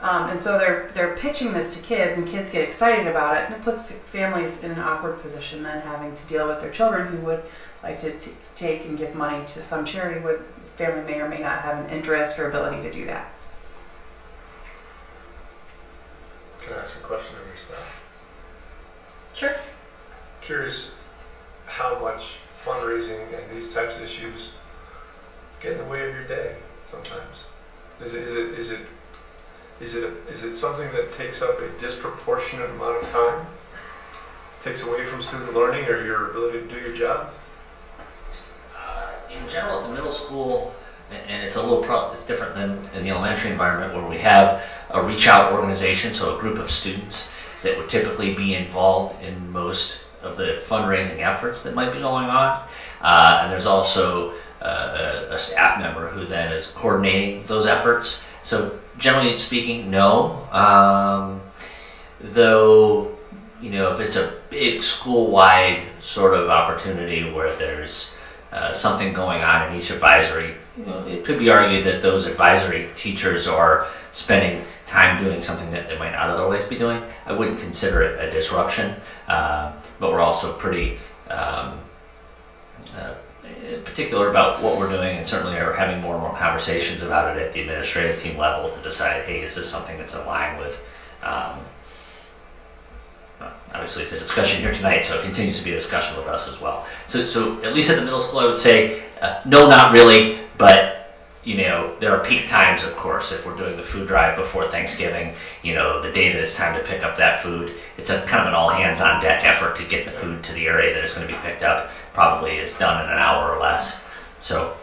And so they're pitching this to kids, and kids get excited about it, and it puts families in an awkward position then, having to deal with their children who would like to take and give money to some charity where family may or may not have an interest or ability to do that. Can I ask a question of your staff? Sure. Curious how much fundraising and these types of issues get in the way of your day sometimes. Is it something that takes up a disproportionate amount of time? Takes away from student learning or your ability to do your job? In general, at the middle school, and it's it's different than in the elementary environment where we have a reach out organization, so a group of students that would typically be involved in most of the fundraising efforts that might be going on. And there's also a staff member who then is coordinating those efforts. So generally speaking, no. Though, if it's a big school-wide sort of opportunity where there's something going on in each advisory, it could be argued that those advisory teachers are spending time doing something that they might not otherwise be doing. I wouldn't consider it a disruption, but we're also pretty particular about what we're doing, and certainly are having more and more conversations about it at the administrative team level to decide, hey, is this something that's in line with obviously it's a discussion here tonight, so it continues to be a discussion with us as well. So at least at the middle school, I would say, no, not really, but there are peak times, of course. If we're doing the food drive before Thanksgiving, the day that it's time to pick up that food, it's a kind of an all hands on deck effort to get the food to the area that it's going to be picked up. Probably is done in an hour or less. So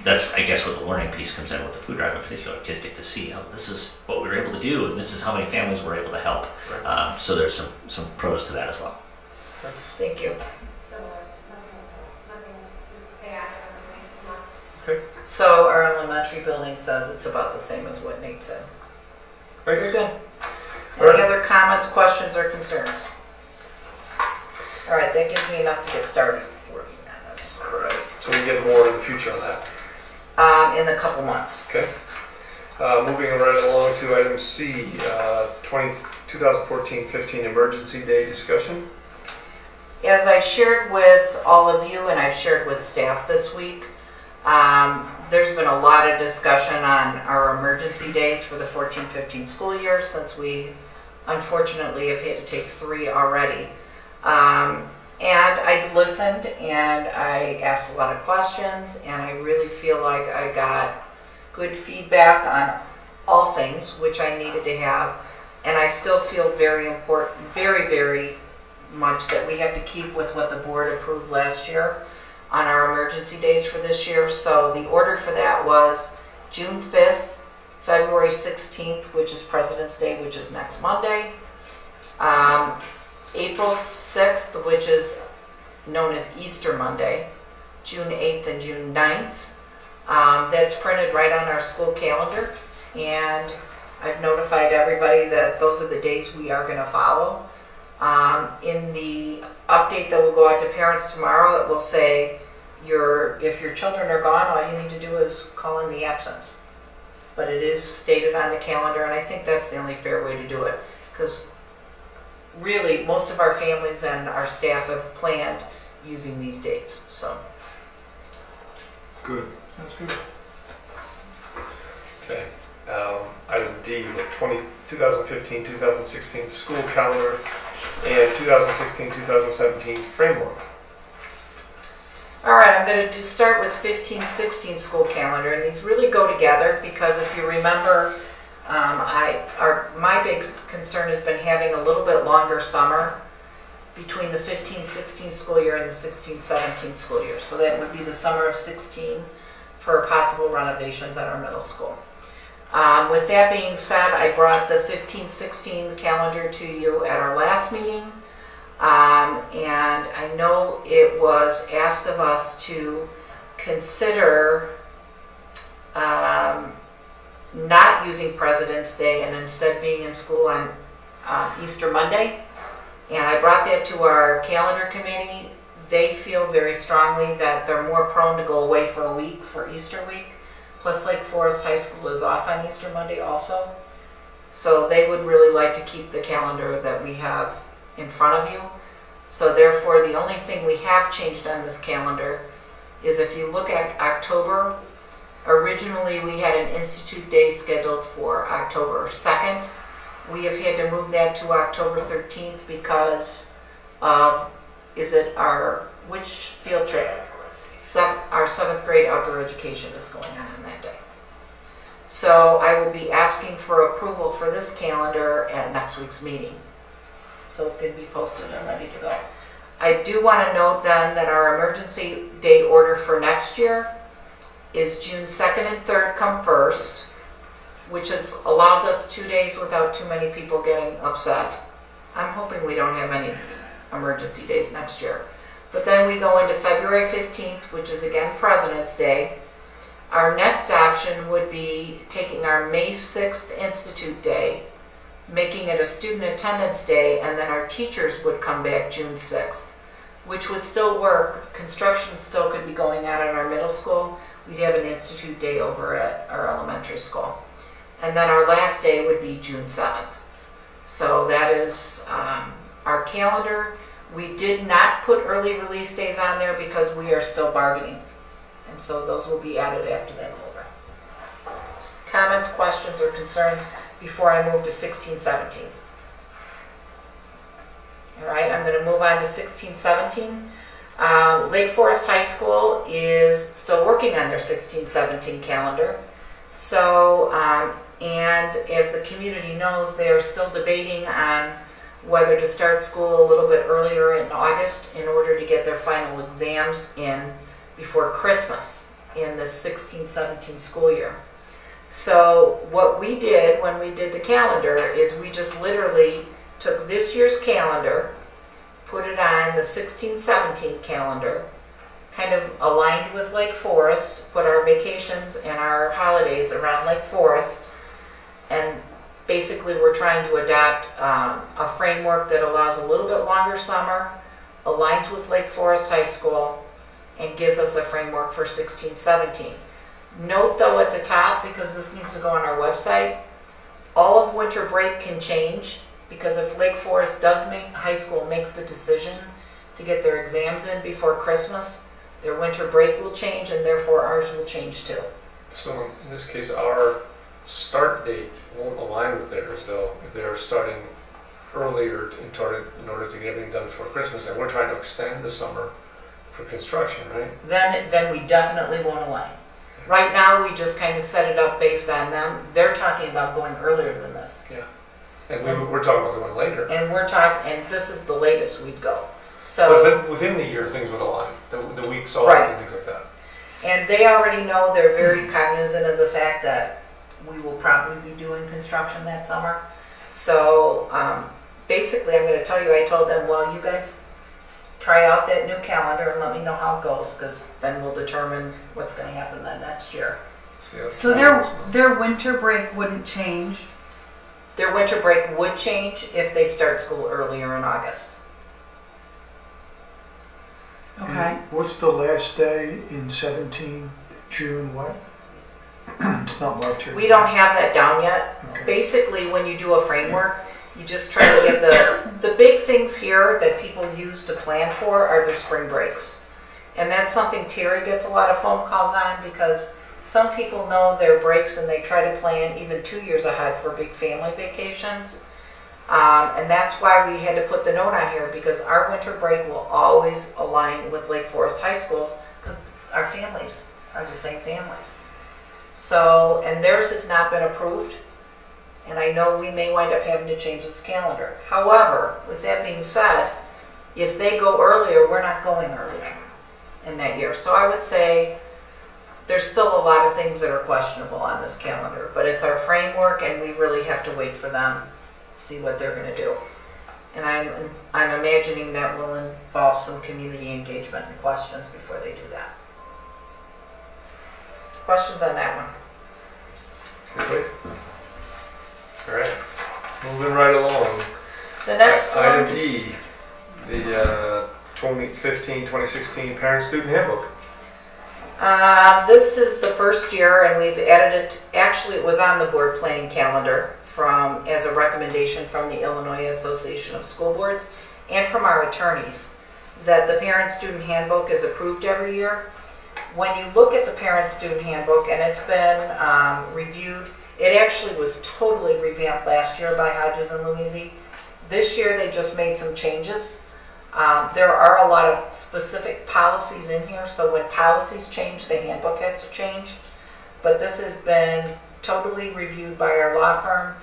that's, I guess, where the learning piece comes in with the food drive in particular. Kids get to see, this is what we were able to do, and this is how many families we're able to help. Right. So there's some pros to that as well. Thanks. Thank you. Okay. So our elementary building says it's about the same as what Nate said. Thanks. Good. All Any right. other comments, questions, or concerns? All right, that gives me enough to get started working on this All right, so we get more in the future on that. in a couple months. Okay. Moving right along to item C, 2014-15 Emergency Day discussion. As I've shared with all of you and I've shared with staff this week, there's been a lot of discussion on our emergency days for the 14-15 school year since we unfortunately have had to take 3 already. And I listened and I asked a lot of questions and I really feel like I got good feedback on all things, which I needed to have. And I still feel very important, very much that we have to keep with what the board approved last year on our emergency days for this year. So the order for that was June 5th, February 16th, which is President's Day, which is next Monday, April 6th, which is known as Easter Monday, June 8th and June 9th. That's printed right on our school calendar, and I've notified everybody that those are the days we are going to follow. In the update that will go out to parents tomorrow, it will say if your children are gone, all you need to do is call in the absence. But it is stated on the calendar, and I think that's the only fair way to do it, because really most of our families and our staff have planned using these dates. So Good. That's good. Okay. Item D, the 2015-2016 school calendar and 2016-2017 framework. all right, I'm going to just start with 15-16 school calendar, and these really go together because if you remember, my big concern has been having a little bit longer summer between the 15-16 school year and the 16-17 school year. So that would be the summer of 16 for possible renovations at our middle school. With that being said, I brought the 15-16 calendar to you at our last meeting. And I know it was asked of us to consider not using President's Day and instead being in school on Easter Monday. And I brought that to our calendar committee. They feel very strongly that they're more prone to go away for a week for Easter week. Plus Lake Forest High School is off on Easter Monday also. So they would really like to keep the calendar that we have in front of you. So therefore, the only thing we have changed on this calendar is if you look at October, originally we had an Institute Day scheduled for October 2nd. We have had to move that to October 13th because of, which field trip? Our 7th grade outdoor education is going on that day. So I will be asking for approval for this calendar at next week's meeting. So it can be posted and ready to go. I do want to note then that our emergency day order for next year is June 2nd and 3rd come first, which allows us 2 days without too many people getting upset. I'm hoping we don't have any emergency days next year. But then we go into February 15th, which is again President's Day. Our next option would be taking our May 6th Institute Day, making it a student attendance day, and then our teachers would come back June 6th, which would still work. Construction still could be going on in our middle school. We'd have an Institute Day over at our elementary school. And then our last day would be June 7th. So that is our calendar. We did not put early release days on there because we are still bargaining. And so those will be added after that's over. Comments, questions, or concerns before I move to 16-17? All right, I'm going to move on to 16-17. Lake Forest High School is still working on their 16-17 calendar. So, and as the community knows, they are still debating on whether to start school a little bit earlier in August in order to get their final exams in before Christmas in the 16-17 school year. So what we did when we did the calendar is we just literally took this year's calendar, put it on the 16-17 calendar, kind of aligned with Lake Forest, put our vacations and our holidays around Lake Forest, and basically we're trying to adapt a framework that allows a little bit longer summer, aligns with Lake Forest High School, and gives us a framework for 16-17. Note though at the top, because this needs to go on our website, all of winter break can change, because if Lake Forest High School makes the decision to get their exams in before Christmas, their winter break will change, and therefore ours will change too. So in this case, our start date won't align with theirs though, if they're starting earlier in order to get everything done before Christmas, and we're trying to extend the summer for construction, right? Then we definitely won't align. Right now, we just kind of set it up based on them. They're talking about going earlier than this. And we're talking about going later. And and this is the latest we'd go. So, But within the year, things would align, the weeks off Right. and things like that. and they already know, they're very cognizant of the fact that we will probably be doing construction that summer. So, basically, I'm gonna tell you, I told them, well, you guys try out that new calendar and let me know how it goes, because then we'll determine what's gonna happen then next year. See, that's So their winter break wouldn't change. Their winter break would change if they start school earlier in August. Okay. And what's the last day in 17, June what? It's not marked here. We don't have that down yet. Okay. Basically, when you do a framework, you just try to get the big things here that people use to plan for are their spring breaks. And that's something Terry gets a lot of phone calls on, because some people know their breaks and they try to plan even 2 years ahead for big family vacations. And that's why we had to put the note on here, because our winter break will always align with Lake Forest High Schools, because our families are the same families. So, and theirs has not been approved, and I know we may wind up having to change this calendar. However, with that being said, if they go earlier, we're not going earlier in that year. So I would say there's still a lot of things that are questionable on this calendar, but it's our framework, and we really have to wait for them, see what they're gonna do. And I'm imagining that will involve some community engagement and questions before they do that. Questions on that one? Anybody? All right, moving right along. The next Item one, E, the 2015-2016 Parent-Student Handbook. this is the first year, and we've added it, actually it was on the board planning calendar as a recommendation from the Illinois Association of School Boards and from our attorneys, that the Parent-Student Handbook is approved every year. When you look at the Parent-Student Handbook, and it's been reviewed, it actually was totally revamped last year by Hodges and Louisi. This year they just made some changes. There are a lot of specific policies in here, so when policies change, the handbook has to change. But this has been totally reviewed by our law firm.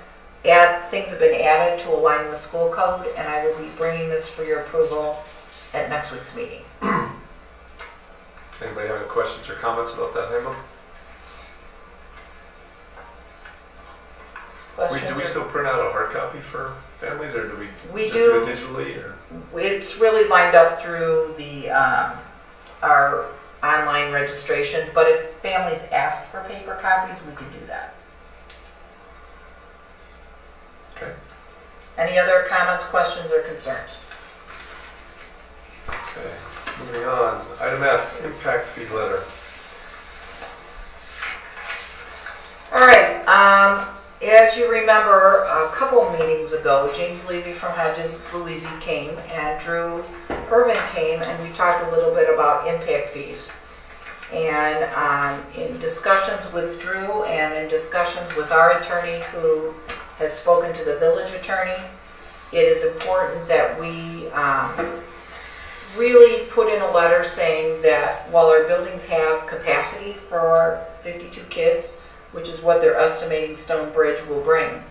Things have been added to align with school code, and I will be bringing this for your approval at next week's meeting. Anybody have any questions or comments about that handbook? Questions? Do we still print out a hard copy for families, or do we just do. do it digitally? Or? It's really lined up through our online registration, but if families ask for paper copies, we can do that. Okay. Any other comments, questions, or concerns? Okay, moving on. Item F, impact fee letter. All right, as you remember, a couple meetings ago, James Levy from Hodges Louisi came, and Drew Irvin came, and we talked a little bit about impact fees. And in discussions with Drew and in discussions with our attorney who has spoken to the village attorney, it is important that we really put in a letter saying that while our buildings have capacity for 52 kids, which is what they're estimating Stone Bridge will bring,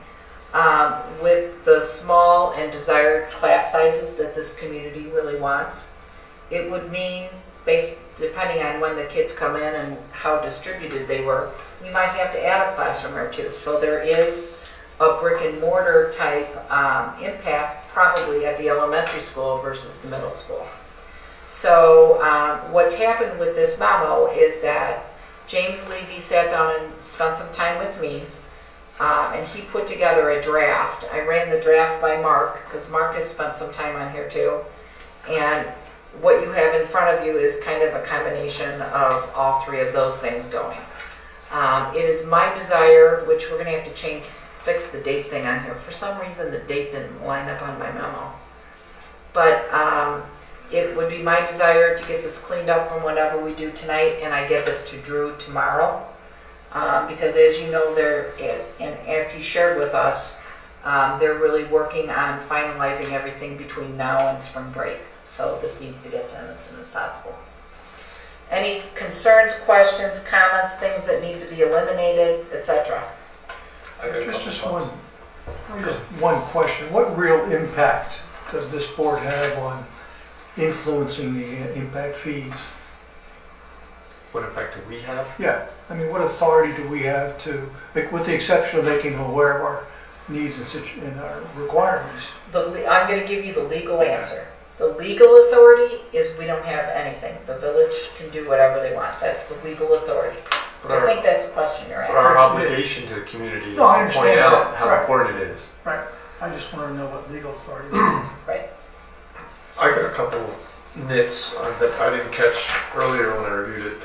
with the small and desired class sizes that this community really wants, it would mean, depending on when the kids come in and how distributed they were, we might have to add a classroom or two. So there is a brick and mortar type impact probably at the elementary school versus the middle school. So what's happened with this memo is that James Levy sat down and spent some time with me, and he put together a draft. I ran the draft by Mark, because Mark has spent some time on here too. And what you have in front of you is kind of a combination of all three of those things going. It is my desire, which we're gonna have to fix the date thing on here. For some reason, the date didn't line up on my memo. But it would be my desire to get this cleaned up from whatever we do tonight, and I get this to Drew tomorrow. Because as you know, and as he shared with us, they're really working on finalizing everything between now and spring break. So this needs to get to him as soon as possible. Any concerns, questions, comments, things that need to be eliminated, etc.? I got a couple Just thoughts. one question. What real impact does this board have on influencing the impact fees? What impact do we have? Yeah, I mean, what authority do we have to, like, with the exception of making them aware of our needs and our requirements? I'm going to give you the legal answer. The legal authority is we don't have anything. The village can do whatever they want. That's the legal authority. I think that's the question you're But our asking. obligation to the community is No, I to understand point out that. how Right. important it is. Right, I just want to know what legal authority. Right. I got a couple nits that I didn't catch earlier when I reviewed it.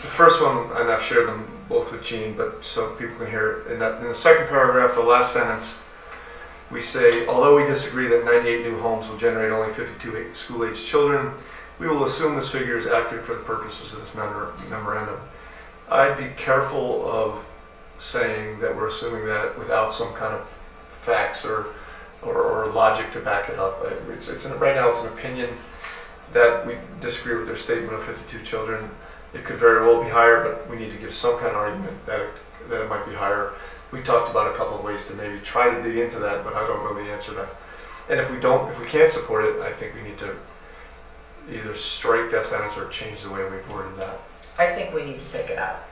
The first one, and I've shared them both with Jean, but so people can hear it. In the second paragraph, the last sentence, we say, although we disagree that 98 new homes will generate only 52 school-age children, we will assume this figure is accurate for the purposes of this memorandum. I'd be careful of saying that we're assuming that without some kind of facts or logic to back it up. Right now it's an opinion that we disagree with their statement of 52 children. It could very well be higher, but we need to give some kind of argument that it might be higher. We talked about a couple of ways to maybe try to dig into that, but I don't know the answer to that. And if we can't support it, I think we need to either strike that sentence or change the way we've worded that. I think we need to take it out.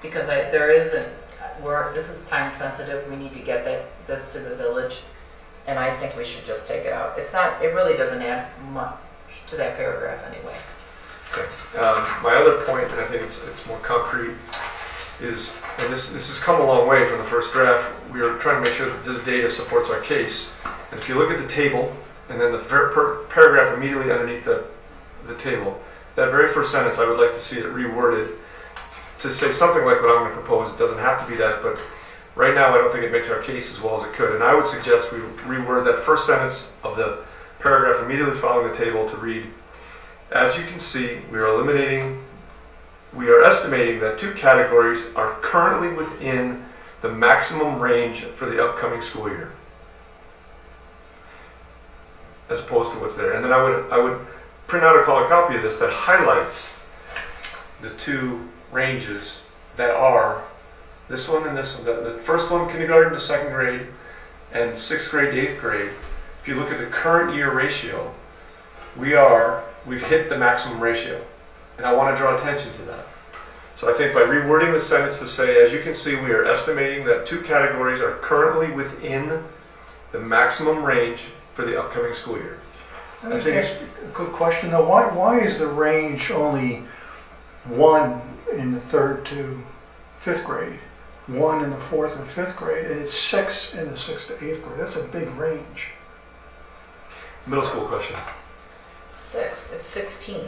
Because this is time sensitive. We need to get this to the village. And I think we should just take it out. It really doesn't add much to that paragraph anyway. Okay. My other point, and I think it's more concrete, is, and this has come a long way from the first draft, we are trying to make sure that this data supports our case. And if you look at the table, and then the paragraph immediately underneath the table, that very first sentence, I would like to see it reworded to say something like what I'm going to propose. It doesn't have to be that, but right now I don't think it makes our case as well as it could. And I would suggest we reword that first sentence of the paragraph immediately following the table to read, as you can see, we are estimating that 2 categories are currently within the maximum range for the upcoming school year, as opposed to what's there. And then I would print out a copy of this that highlights the 2 ranges that are this one and this one. The first one, kindergarten to 2nd grade, and 6th grade to 8th grade. If you look at the current year ratio, we've hit the maximum ratio. And I want to draw attention to that. So I think by rewording the sentence to say, as you can see, we are estimating that 2 categories are currently within the maximum range for the upcoming school year. I think it's a good question though. Why is the range only 1 in the 3rd to 5th grade, 1 in the 4th and 5th grade, and it's 6 in the 6th to 8th grade? That's a big range. Middle school question. 6. It's 16.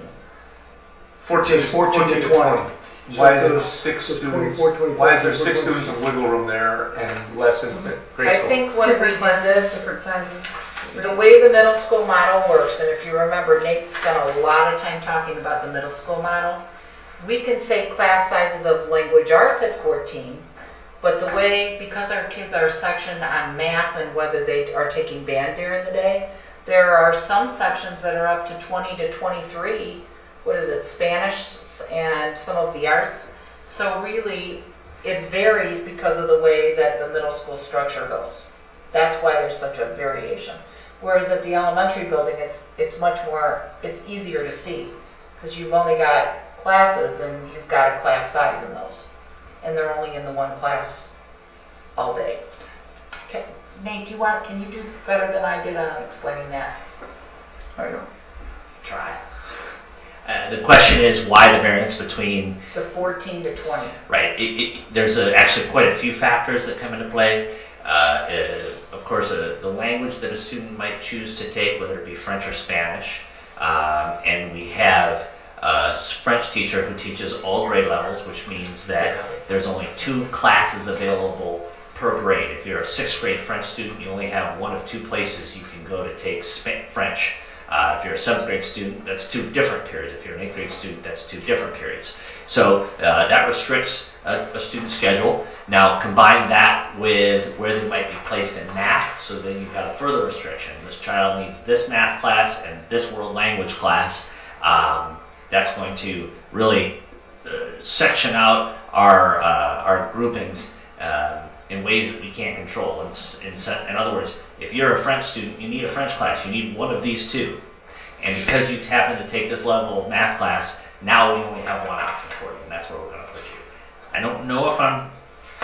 14 to 20. Why is there 6 So students? 24, 25, Why is there 6 25. students of wiggle room there and less in the grade I school? think when we Different did classes, this, different sizes. the way the middle school model works, and if you remember, Nate spent a lot of time talking about the middle school model. We can say class sizes of language arts at 14, but because our kids are sectioned on math and whether they are taking band during the day, there are some sections that are up to 20 to 23, Spanish and some of the arts. So really, it varies because of the way that the middle school structure goes. That's why there's such a variation. Whereas at the elementary building, it's easier to see because you've only got classes and you've got a class size in those. And they're only in the one class all day. Okay. Nate, can you do better than I did on explaining that? I don't. Try. The question is why the variance between, The 14 to 20. right, there's actually quite a few factors that come into play. Of course, the language that a student might choose to take, whether it be French or Spanish. And we have a French teacher who teaches all grade levels, which means that there's only 2 classes available per grade. If you're a 6th grade French student, you only have one of 2 places you can go to take French. If you're a 7th grade student, that's 2 different periods. If you're an 8th grade student, that's 2 different periods. So that restricts a student's schedule. Now combine that with where they might be placed in math, so then you've got a further restriction. This child needs this math class and this world language class. That's going to really section out our groupings in ways that we can't control. In other words, if you're a French student, you need a French class. You need one of these 2. And because you happen to take this level of math class, now we only have one option for you, and that's where we're going to put you. I don't know if I'm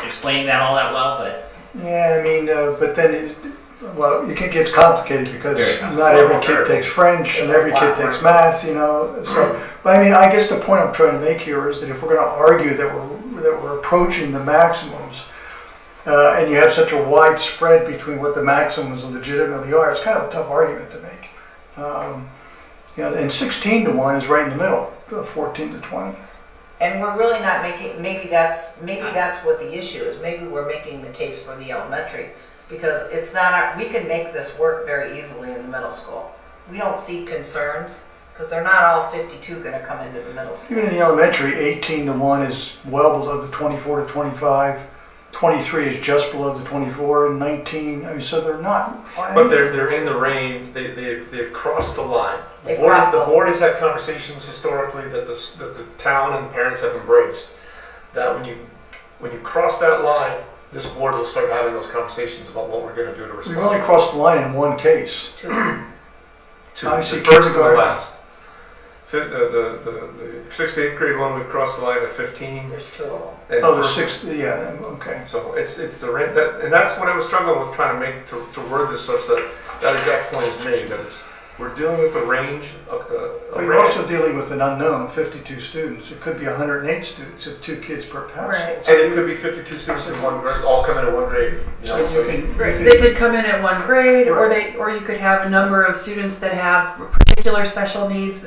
explaining that all that well, but... Yeah, I mean, but then, it gets complicated because Very complicated. not every kid takes French and every kid takes math, So, but I mean, I guess the point I'm trying to make here is that if we're going to argue that we're approaching the maximums, and you have such a wide spread between what the maximums legitimately are, it's kind of a tough argument to make. And 16 to 1 is right in the middle, 14 to 20. And we're really not making, maybe that's what the issue is. Maybe we're making the case for the elementary, because it's not, we can make this work very easily in the middle school. We don't see concerns, because they're not all 52 going to come into the middle school. Even in the elementary, 18 to 1 is well below the 24 to 25. 23 is just below the 24, and 19. I mean, so they're not. But they're in the range. They've crossed the line. The board has had conversations historically that the town and parents have embraced. That when you cross that line, this board will start having those conversations about what we're going to do to respond. We've only crossed the line in one case. Two. I The see first and the kindergarten. last. The 6th to 8th grade one, we've crossed the line at 15. There's 2 of them. And Oh, the first- 6th, yeah, okay. So it's the rate that, and that's what I was struggling with trying to make to word this such that exact point is made, that we're dealing with a range of But you're also dealing with an unknown, 52 students. It could be 108 students if 2 kids per household. Right. and it could be 52 students in one grade, all come in one grade. So you can, They could come in at 1 grade, Right. or you could have a number of students that have particular special needs.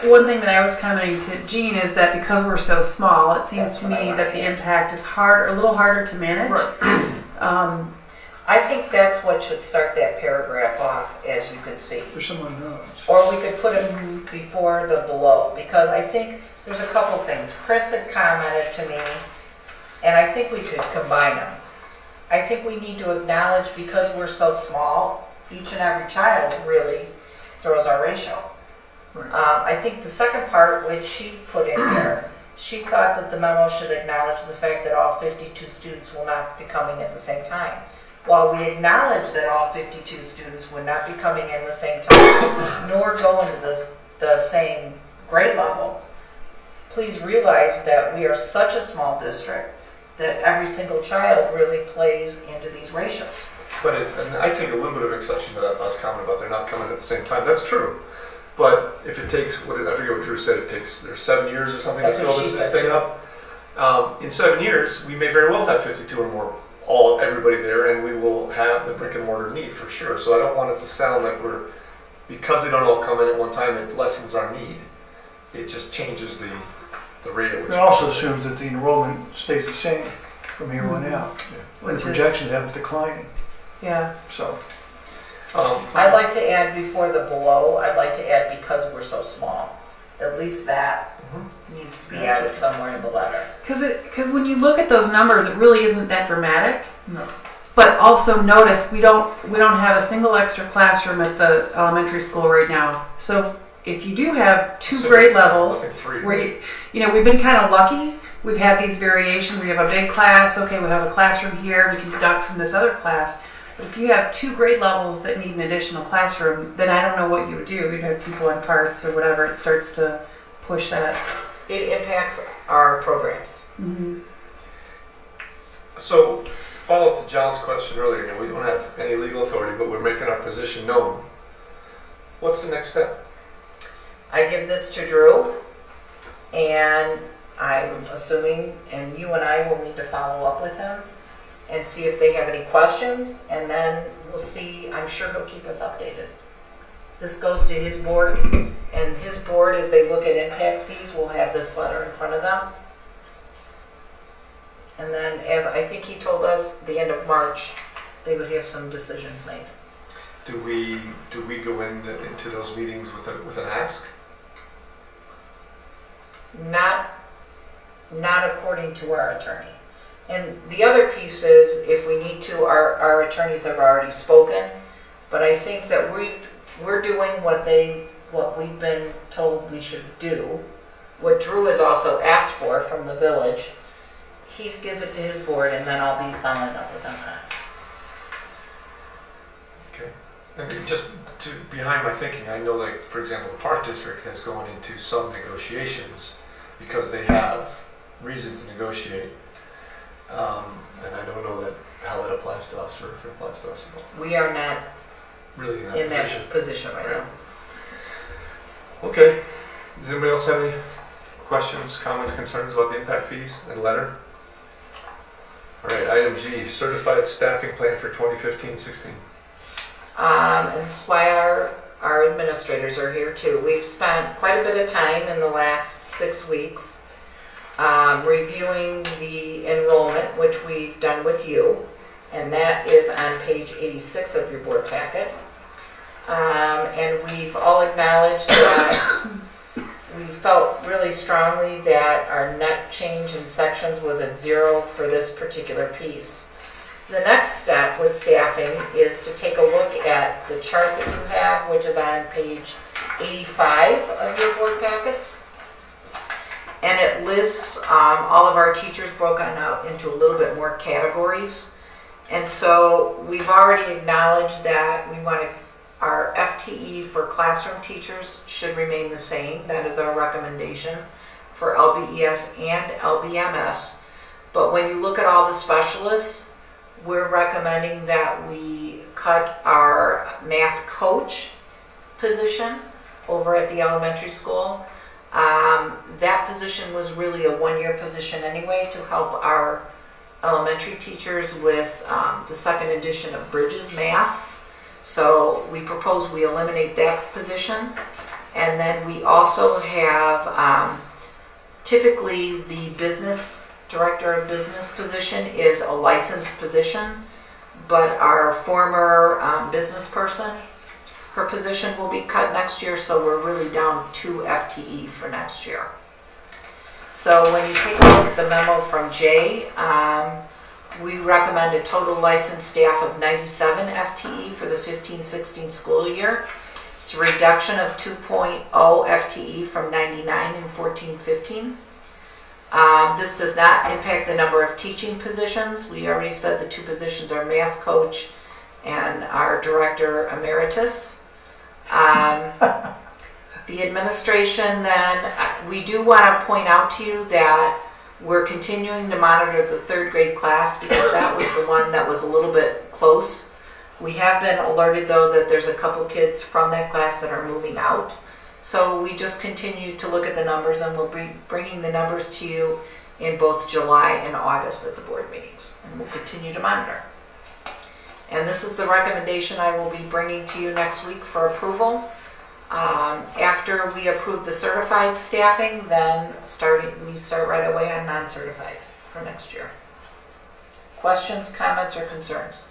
One thing that I was commenting to Jean is that because we're so small, it seems to me that the impact is a little harder to manage. I think that's what should start that paragraph off, as you can see. there's some unknowns. Or we could put it before the below, because I think there's a couple things. Chris had commented to me, and I think we could combine them. I think we need to acknowledge, because we're so small, each and every child really throws our ratio. Right. I think the second part, which she put in there, she thought that the memo should acknowledge the fact that all 52 students will not be coming at the same time. While we acknowledge that all 52 students would not be coming in the same time, nor go into the same grade level, please realize that we are such a small district that every single child really plays into these ratios. But and I take a little bit of exception to that last comment about they're not coming at the same time. That's true. But if it takes, I forget what Drew said, there's 7 years or something to That's fill what she this said, thing too. up. In 7 years, we may very well have 52 or more, everybody there, and we will have the brick and mortar need for sure. So I don't want it to sound like because they don't all come in at one time, it lessens our need. It just changes the rate at which It also assumes that the enrollment stays the same from here on out. And the Which is- projections have it declining, Yeah. so. I'd like to add before the below, I'd like to add because we're so small. At least that needs to be added somewhere in the letter. Because when you look at those numbers, it really isn't that dramatic. No. But also notice we don't have a single extra classroom at the elementary school right now. So if you do have 2 grade levels, I think 3. where we've been kind of lucky. We've had these variations. We have a big class. Okay, we have a classroom here. We can deduct from this other class. But if you have 2 grade levels that need an additional classroom, then I don't know what you would do. You'd have people on parts or whatever. It starts to push that. It impacts our programs. Mm-hmm. So, follow up to John's question earlier, we don't have any legal authority, but we're making our position known. What's the next step? I give this to Drew, and I'm assuming, and you and I will need to follow up with him and see if they have any questions, and then we'll see. I'm sure he'll keep us updated. This goes to his board, and his board, as they look at impact fees, will have this letter in front of them. And then, as I think he told us, the end of March, they would have some decisions made. Do we go into those meetings with an ask? Not according to our attorney. And the other piece is, if we need to, our attorneys have already spoken, but I think that we're doing what we've been told we should do. What Drew has also asked for from the village, he gives it to his board, and then I'll be following up with him on it. Okay. And just behind my thinking, I know, like, for example, the Park District has gone into some negotiations because they have reason to negotiate. And I don't know how that applies to us, or if it applies to us at all. We are not Really in that position right now. Okay. Does anybody else have any questions, comments, concerns about the impact fees and letter? All right, item G, certified staffing plan for 2015-16. And this is why our administrators are here too. We've spent quite a bit of time in the last 6 weeks reviewing the enrollment, which we've done with you, and that is on page 86 of your board packet. And we've all acknowledged that we felt really strongly that our net change in sections was at 0 for this particular piece. The next step with staffing is to take a look at the chart that you have, which is on page 85 of your board packets. And it lists all of our teachers broken out into a little bit more categories. And so we've already acknowledged that we want to, our FTE for classroom teachers should remain the same. That is our recommendation for LBES and LBMS. But when you look at all the specialists, we're recommending that we cut our math coach position over at the elementary school. That position was really a 1-year position anyway to help our elementary teachers with the second edition of Bridges Math. So we propose we eliminate that position. And then we also have, typically the business director of business position is a licensed position, but our former business person, her position will be cut next year, so we're really down 2 FTE for next year. So when you take a look at the memo from Jay, we recommend a total licensed staff of 97 FTE for the 15-16 school year. It's a reduction of 2.0 FTE from 99 in 14-15. This does not impact the number of teaching positions. We already said the 2 positions are math coach and our director emeritus. The administration then, we do want to point out to you that we're continuing to monitor the 3rd grade class because that was the one that was a little bit close. We have been alerted though that there's a couple kids from that class that are moving out. So we just continue to look at the numbers, and we'll be bringing the numbers to you in both July and August at the board meetings, and we'll continue to monitor. And this is the recommendation I will be bringing to you next week for approval. After we approve the certified staffing, then we start right away on non-certified for next year. Questions, comments, or concerns?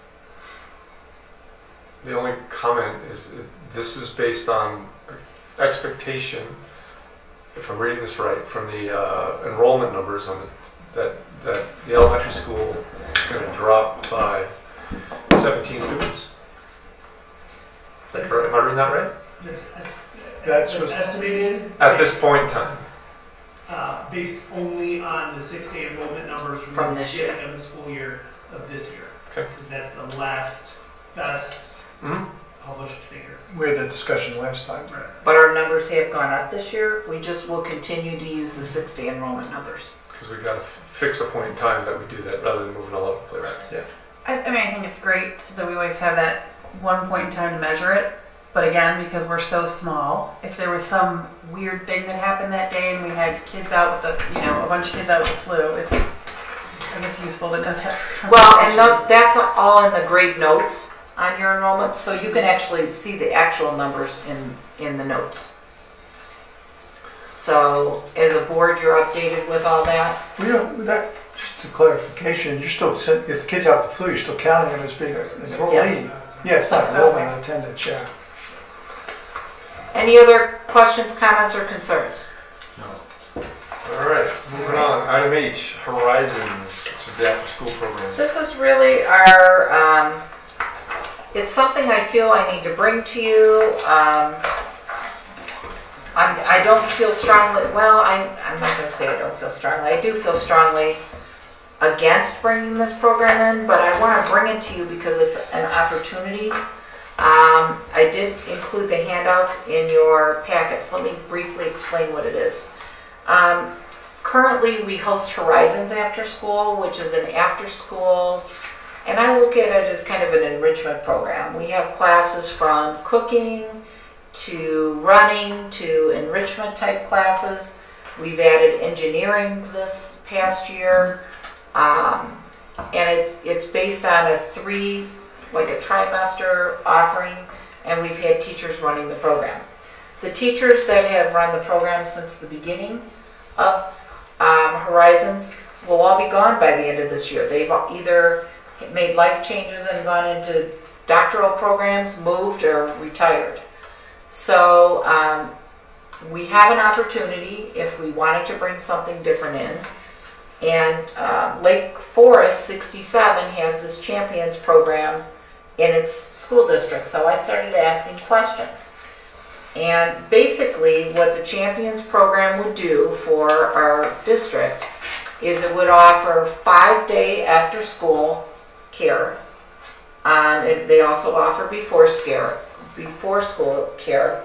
The only comment is that this is based on expectation, if I'm reading this right, from the enrollment numbers on that the elementary school is going to drop by 17 students. Is that correct? Am I reading that right? That's That's estimated At this point in time. based only on the 6-day enrollment numbers From this the year. beginning of the school year of this year. Okay. Because that's the last best Mhm. published figure. We had that discussion last time. But our numbers have gone up this year. We just will continue to use the 6-day enrollment numbers. Because we got to fix a point in time that we do that rather than moving all over the place. Yeah. I mean, I think it's great that we always have that one point in time to measure it. But again, because we're so small, if there was some weird thing that happened that day and we had kids out with a bunch of kids out with the flu, I guess useful to know that. Well, and that's all in the grade notes on your enrollment, so you can actually see the actual numbers in the notes. So as a board, you're updated with all that? We don't, that, just a clarification, you're still, if the kid's out the flu, you're still counting them as being an enrollee. Yeah, it's not enrollment on attendance, yeah. Any other questions, comments, or concerns? All right, moving on. Item H, Horizons, which is the after-school program. This is really our, it's something I feel I need to bring to you. I don't feel strongly, well, I'm not going to say I don't feel strongly. I do feel strongly against bringing this program in, but I want to bring it to you because it's an opportunity. I did include the handouts in your packets. Let me briefly explain what it is. Currently, we host Horizons After School, which is an after-school, and I look at it as kind of an enrichment program. We have classes from cooking to running to enrichment type classes. We've added engineering this past year, and it's based on a trimester offering, and we've had teachers running the program. The teachers that have run the program since the beginning of Horizons will all be gone by the end of this year. They've either made life changes and gone into doctoral programs, moved, or retired. So we have an opportunity if we wanted to bring something different in. And Lake Forest 67 has this Champions program in its school district. So I started asking questions. And basically what the Champions program would do for our district is it would offer 5-day after school care. They also offer before school care,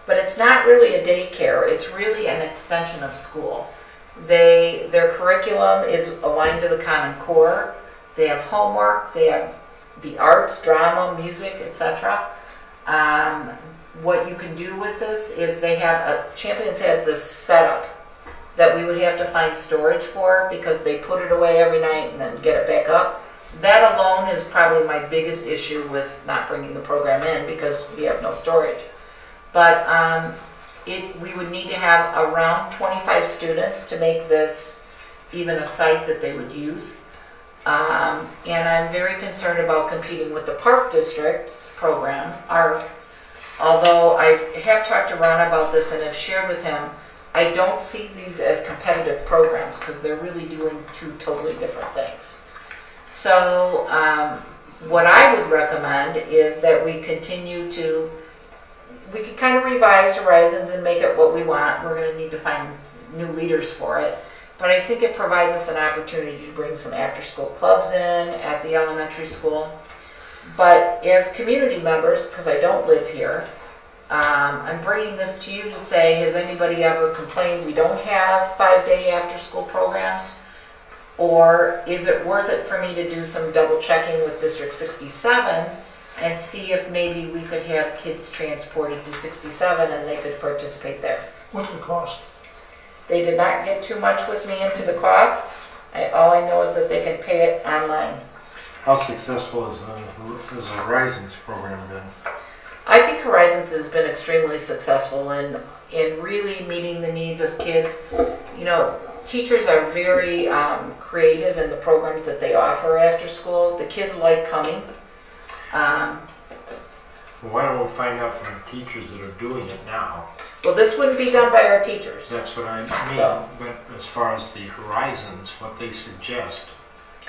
but it's not really a daycare, it's really an extension of school. Their curriculum is aligned to the Common Core. They have homework, they have the arts, drama, music, etc. What you can do with this is Champions has this setup that we would have to find storage for because they put it away every night and then get it back up. That alone is probably my biggest issue with not bringing the program in because we have no storage. But we would need to have around 25 students to make this even a site that they would use. And I'm very concerned about competing with the Park District's program. Although I have talked to Ron about this and have shared with him, I don't see these as competitive programs because they're really doing two totally different things. So what I would recommend is that we could kind of revise Horizons and make it what we want. We're going to need to find new leaders for it. But I think it provides us an opportunity to bring some after-school clubs in at the elementary school. But as community members, because I don't live here, I'm bringing this to you to say, has anybody ever complained we don't have 5-day after-school programs? Or is it worth it for me to do some double checking with District 67 and see if maybe we could have kids transported to 67 and they could participate there? What's the cost? They did not get too much with me into the costs. All I know is that they can pay it online. How successful has the Horizons program been? I think Horizons has been extremely successful in really meeting the needs of kids. You know, teachers are very creative in the programs that they offer after school. The kids like coming. Why don't we find out from the teachers that are doing it now? Well, this wouldn't be done by our teachers. That's what I mean. So. But as far as the Horizons, what they suggest,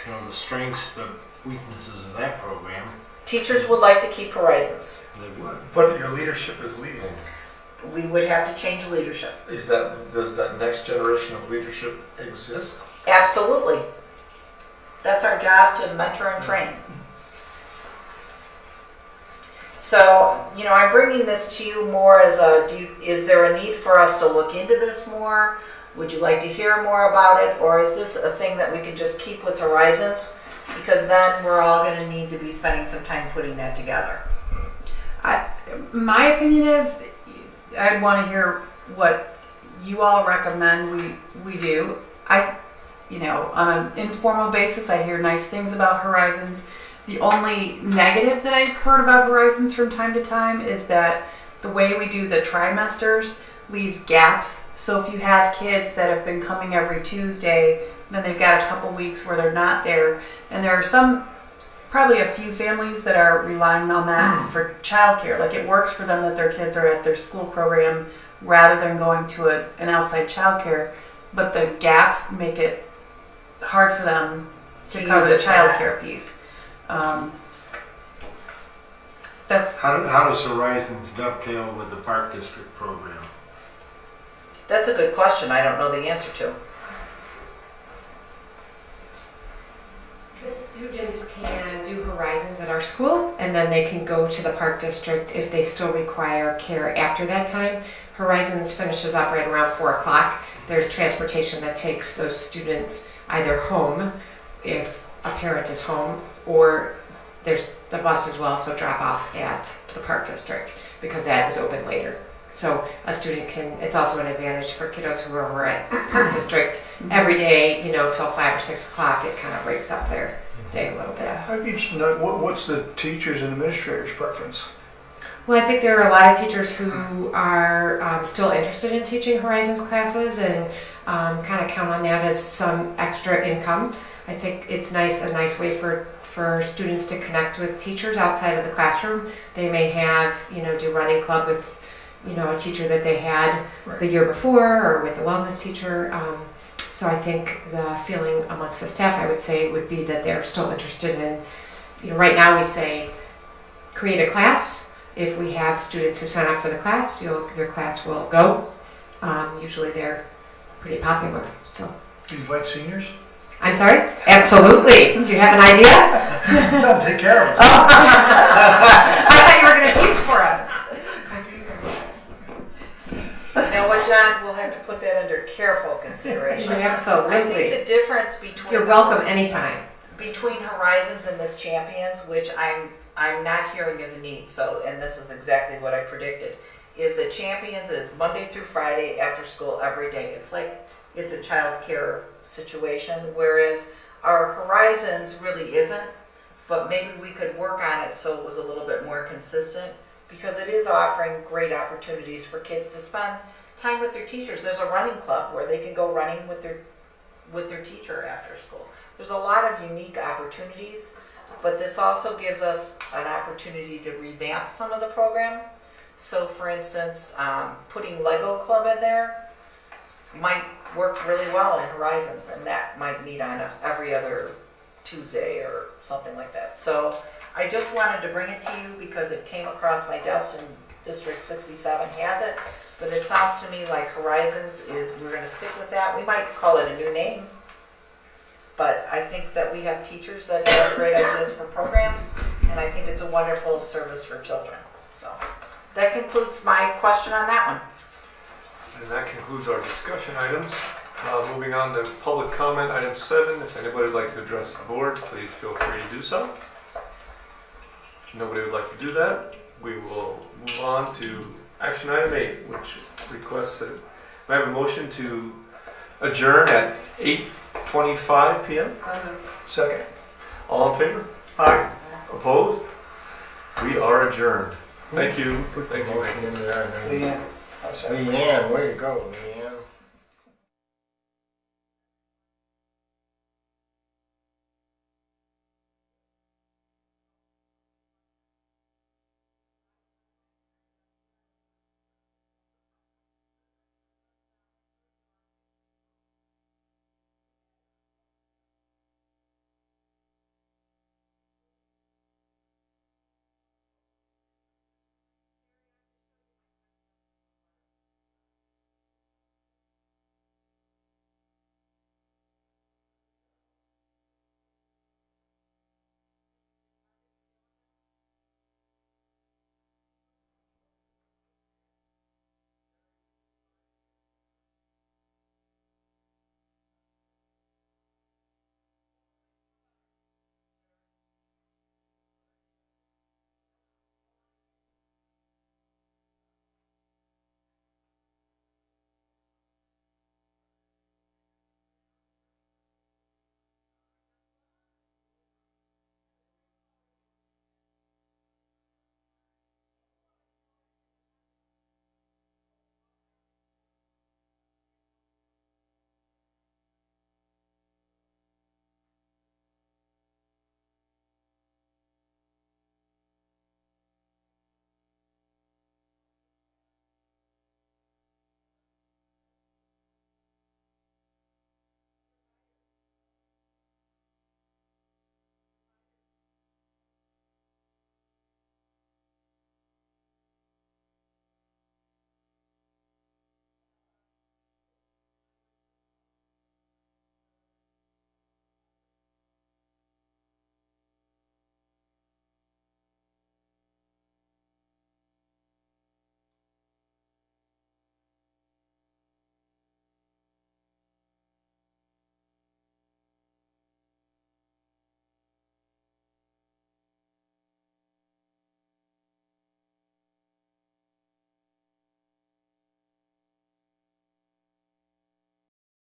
the strengths, the weaknesses of that program. Teachers would like to keep Horizons. They would. But your leadership is leaving. We would have to change leadership. Does that next generation of leadership exist? Absolutely. That's our job, to mentor and train. So, I'm bringing this to you more as is there a need for us to look into this more? Would you like to hear more about it? Or is this a thing that we can just keep with Horizons? Because then we're all going to need to be spending some time putting that together. My opinion is I'd want to hear what you all recommend we do. on an informal basis, I hear nice things about Horizons. The only negative that I've heard about Horizons from time to time is that the way we do the trimesters leaves gaps. So if you have kids that have been coming every Tuesday, then they've got a couple weeks where they're not there. And there are probably a few families that are relying on that for childcare. Like it works for them that their kids are at their school program rather than going to an outside childcare. But the gaps make it hard for them to cover the childcare piece. That's How does Horizons dovetail with the Park District program? That's a good question. I don't know the answer to. The students can do Horizons at our school, and then they can go to the Park District if they still require care after that time. Horizons finishes up right around 4 o'clock. There's transportation that takes those students either home, if a parent is home, or there's the bus as well, so drop off at the Park District, because that is open later. So a student it's also an advantage for kiddos who are over at Park District every day, till 5 or 6 o'clock. It kind of breaks up their day a little bit. I'd be interested to know what's the teachers and administrators' preference? Well, I think there are a lot of teachers who are still interested in teaching Horizons classes and kind of count on that as some extra income. I think it's a nice way for students to connect with teachers outside of the classroom. They may have, do running club with, a teacher that they had the year before, or with the wellness teacher. So I think the feeling amongst the staff, I would say, would be that they're still interested in, right now we say, create a class. If we have students who sign up for the class, your class will go. Usually they're pretty popular. So. Do you invite seniors? I'm sorry? Absolutely. Do you have an idea? No, take care of us. Oh. I thought you were going to teach for us. You know what, John? We'll have to put that under careful consideration. Absolutely. I think the difference between You're welcome anytime. between Horizons and this Champions, which I'm not hearing as a need. So, and this is exactly what I predicted, is that Champions is Monday through Friday after school every day. It's like it's a child care situation, whereas our Horizons really isn't. But maybe we could work on it so it was a little bit more consistent, because it is offering great opportunities for kids to spend time with their teachers. There's a running club where they can go running with their teacher after school. There's a lot of unique opportunities, but this also gives us an opportunity to revamp some of the program. So for instance, putting Lego Club in there might work really well in Horizons, and that might meet on every other Tuesday or something like that. So I just wanted to bring it to you because it came across my desk and District 67 has it, but it sounds to me like Horizons we're going to stick with that. We might call it a new name, but I think that we have teachers that have great ideas for programs, and I think it's a wonderful service for children. So that concludes my question on that one. And that concludes our discussion items. Moving on to public comment, item 7. If anybody would like to address the board, please feel free to do so. If nobody would like to do that, we will move on to action item 8, which requests that we have a motion to adjourn at 8:25 p.m. Second. All in favor? Aye. Opposed? We are adjourned. Thank you. Put the Thank you. motion in there. Leanne. Leanne, way to go, Leanne.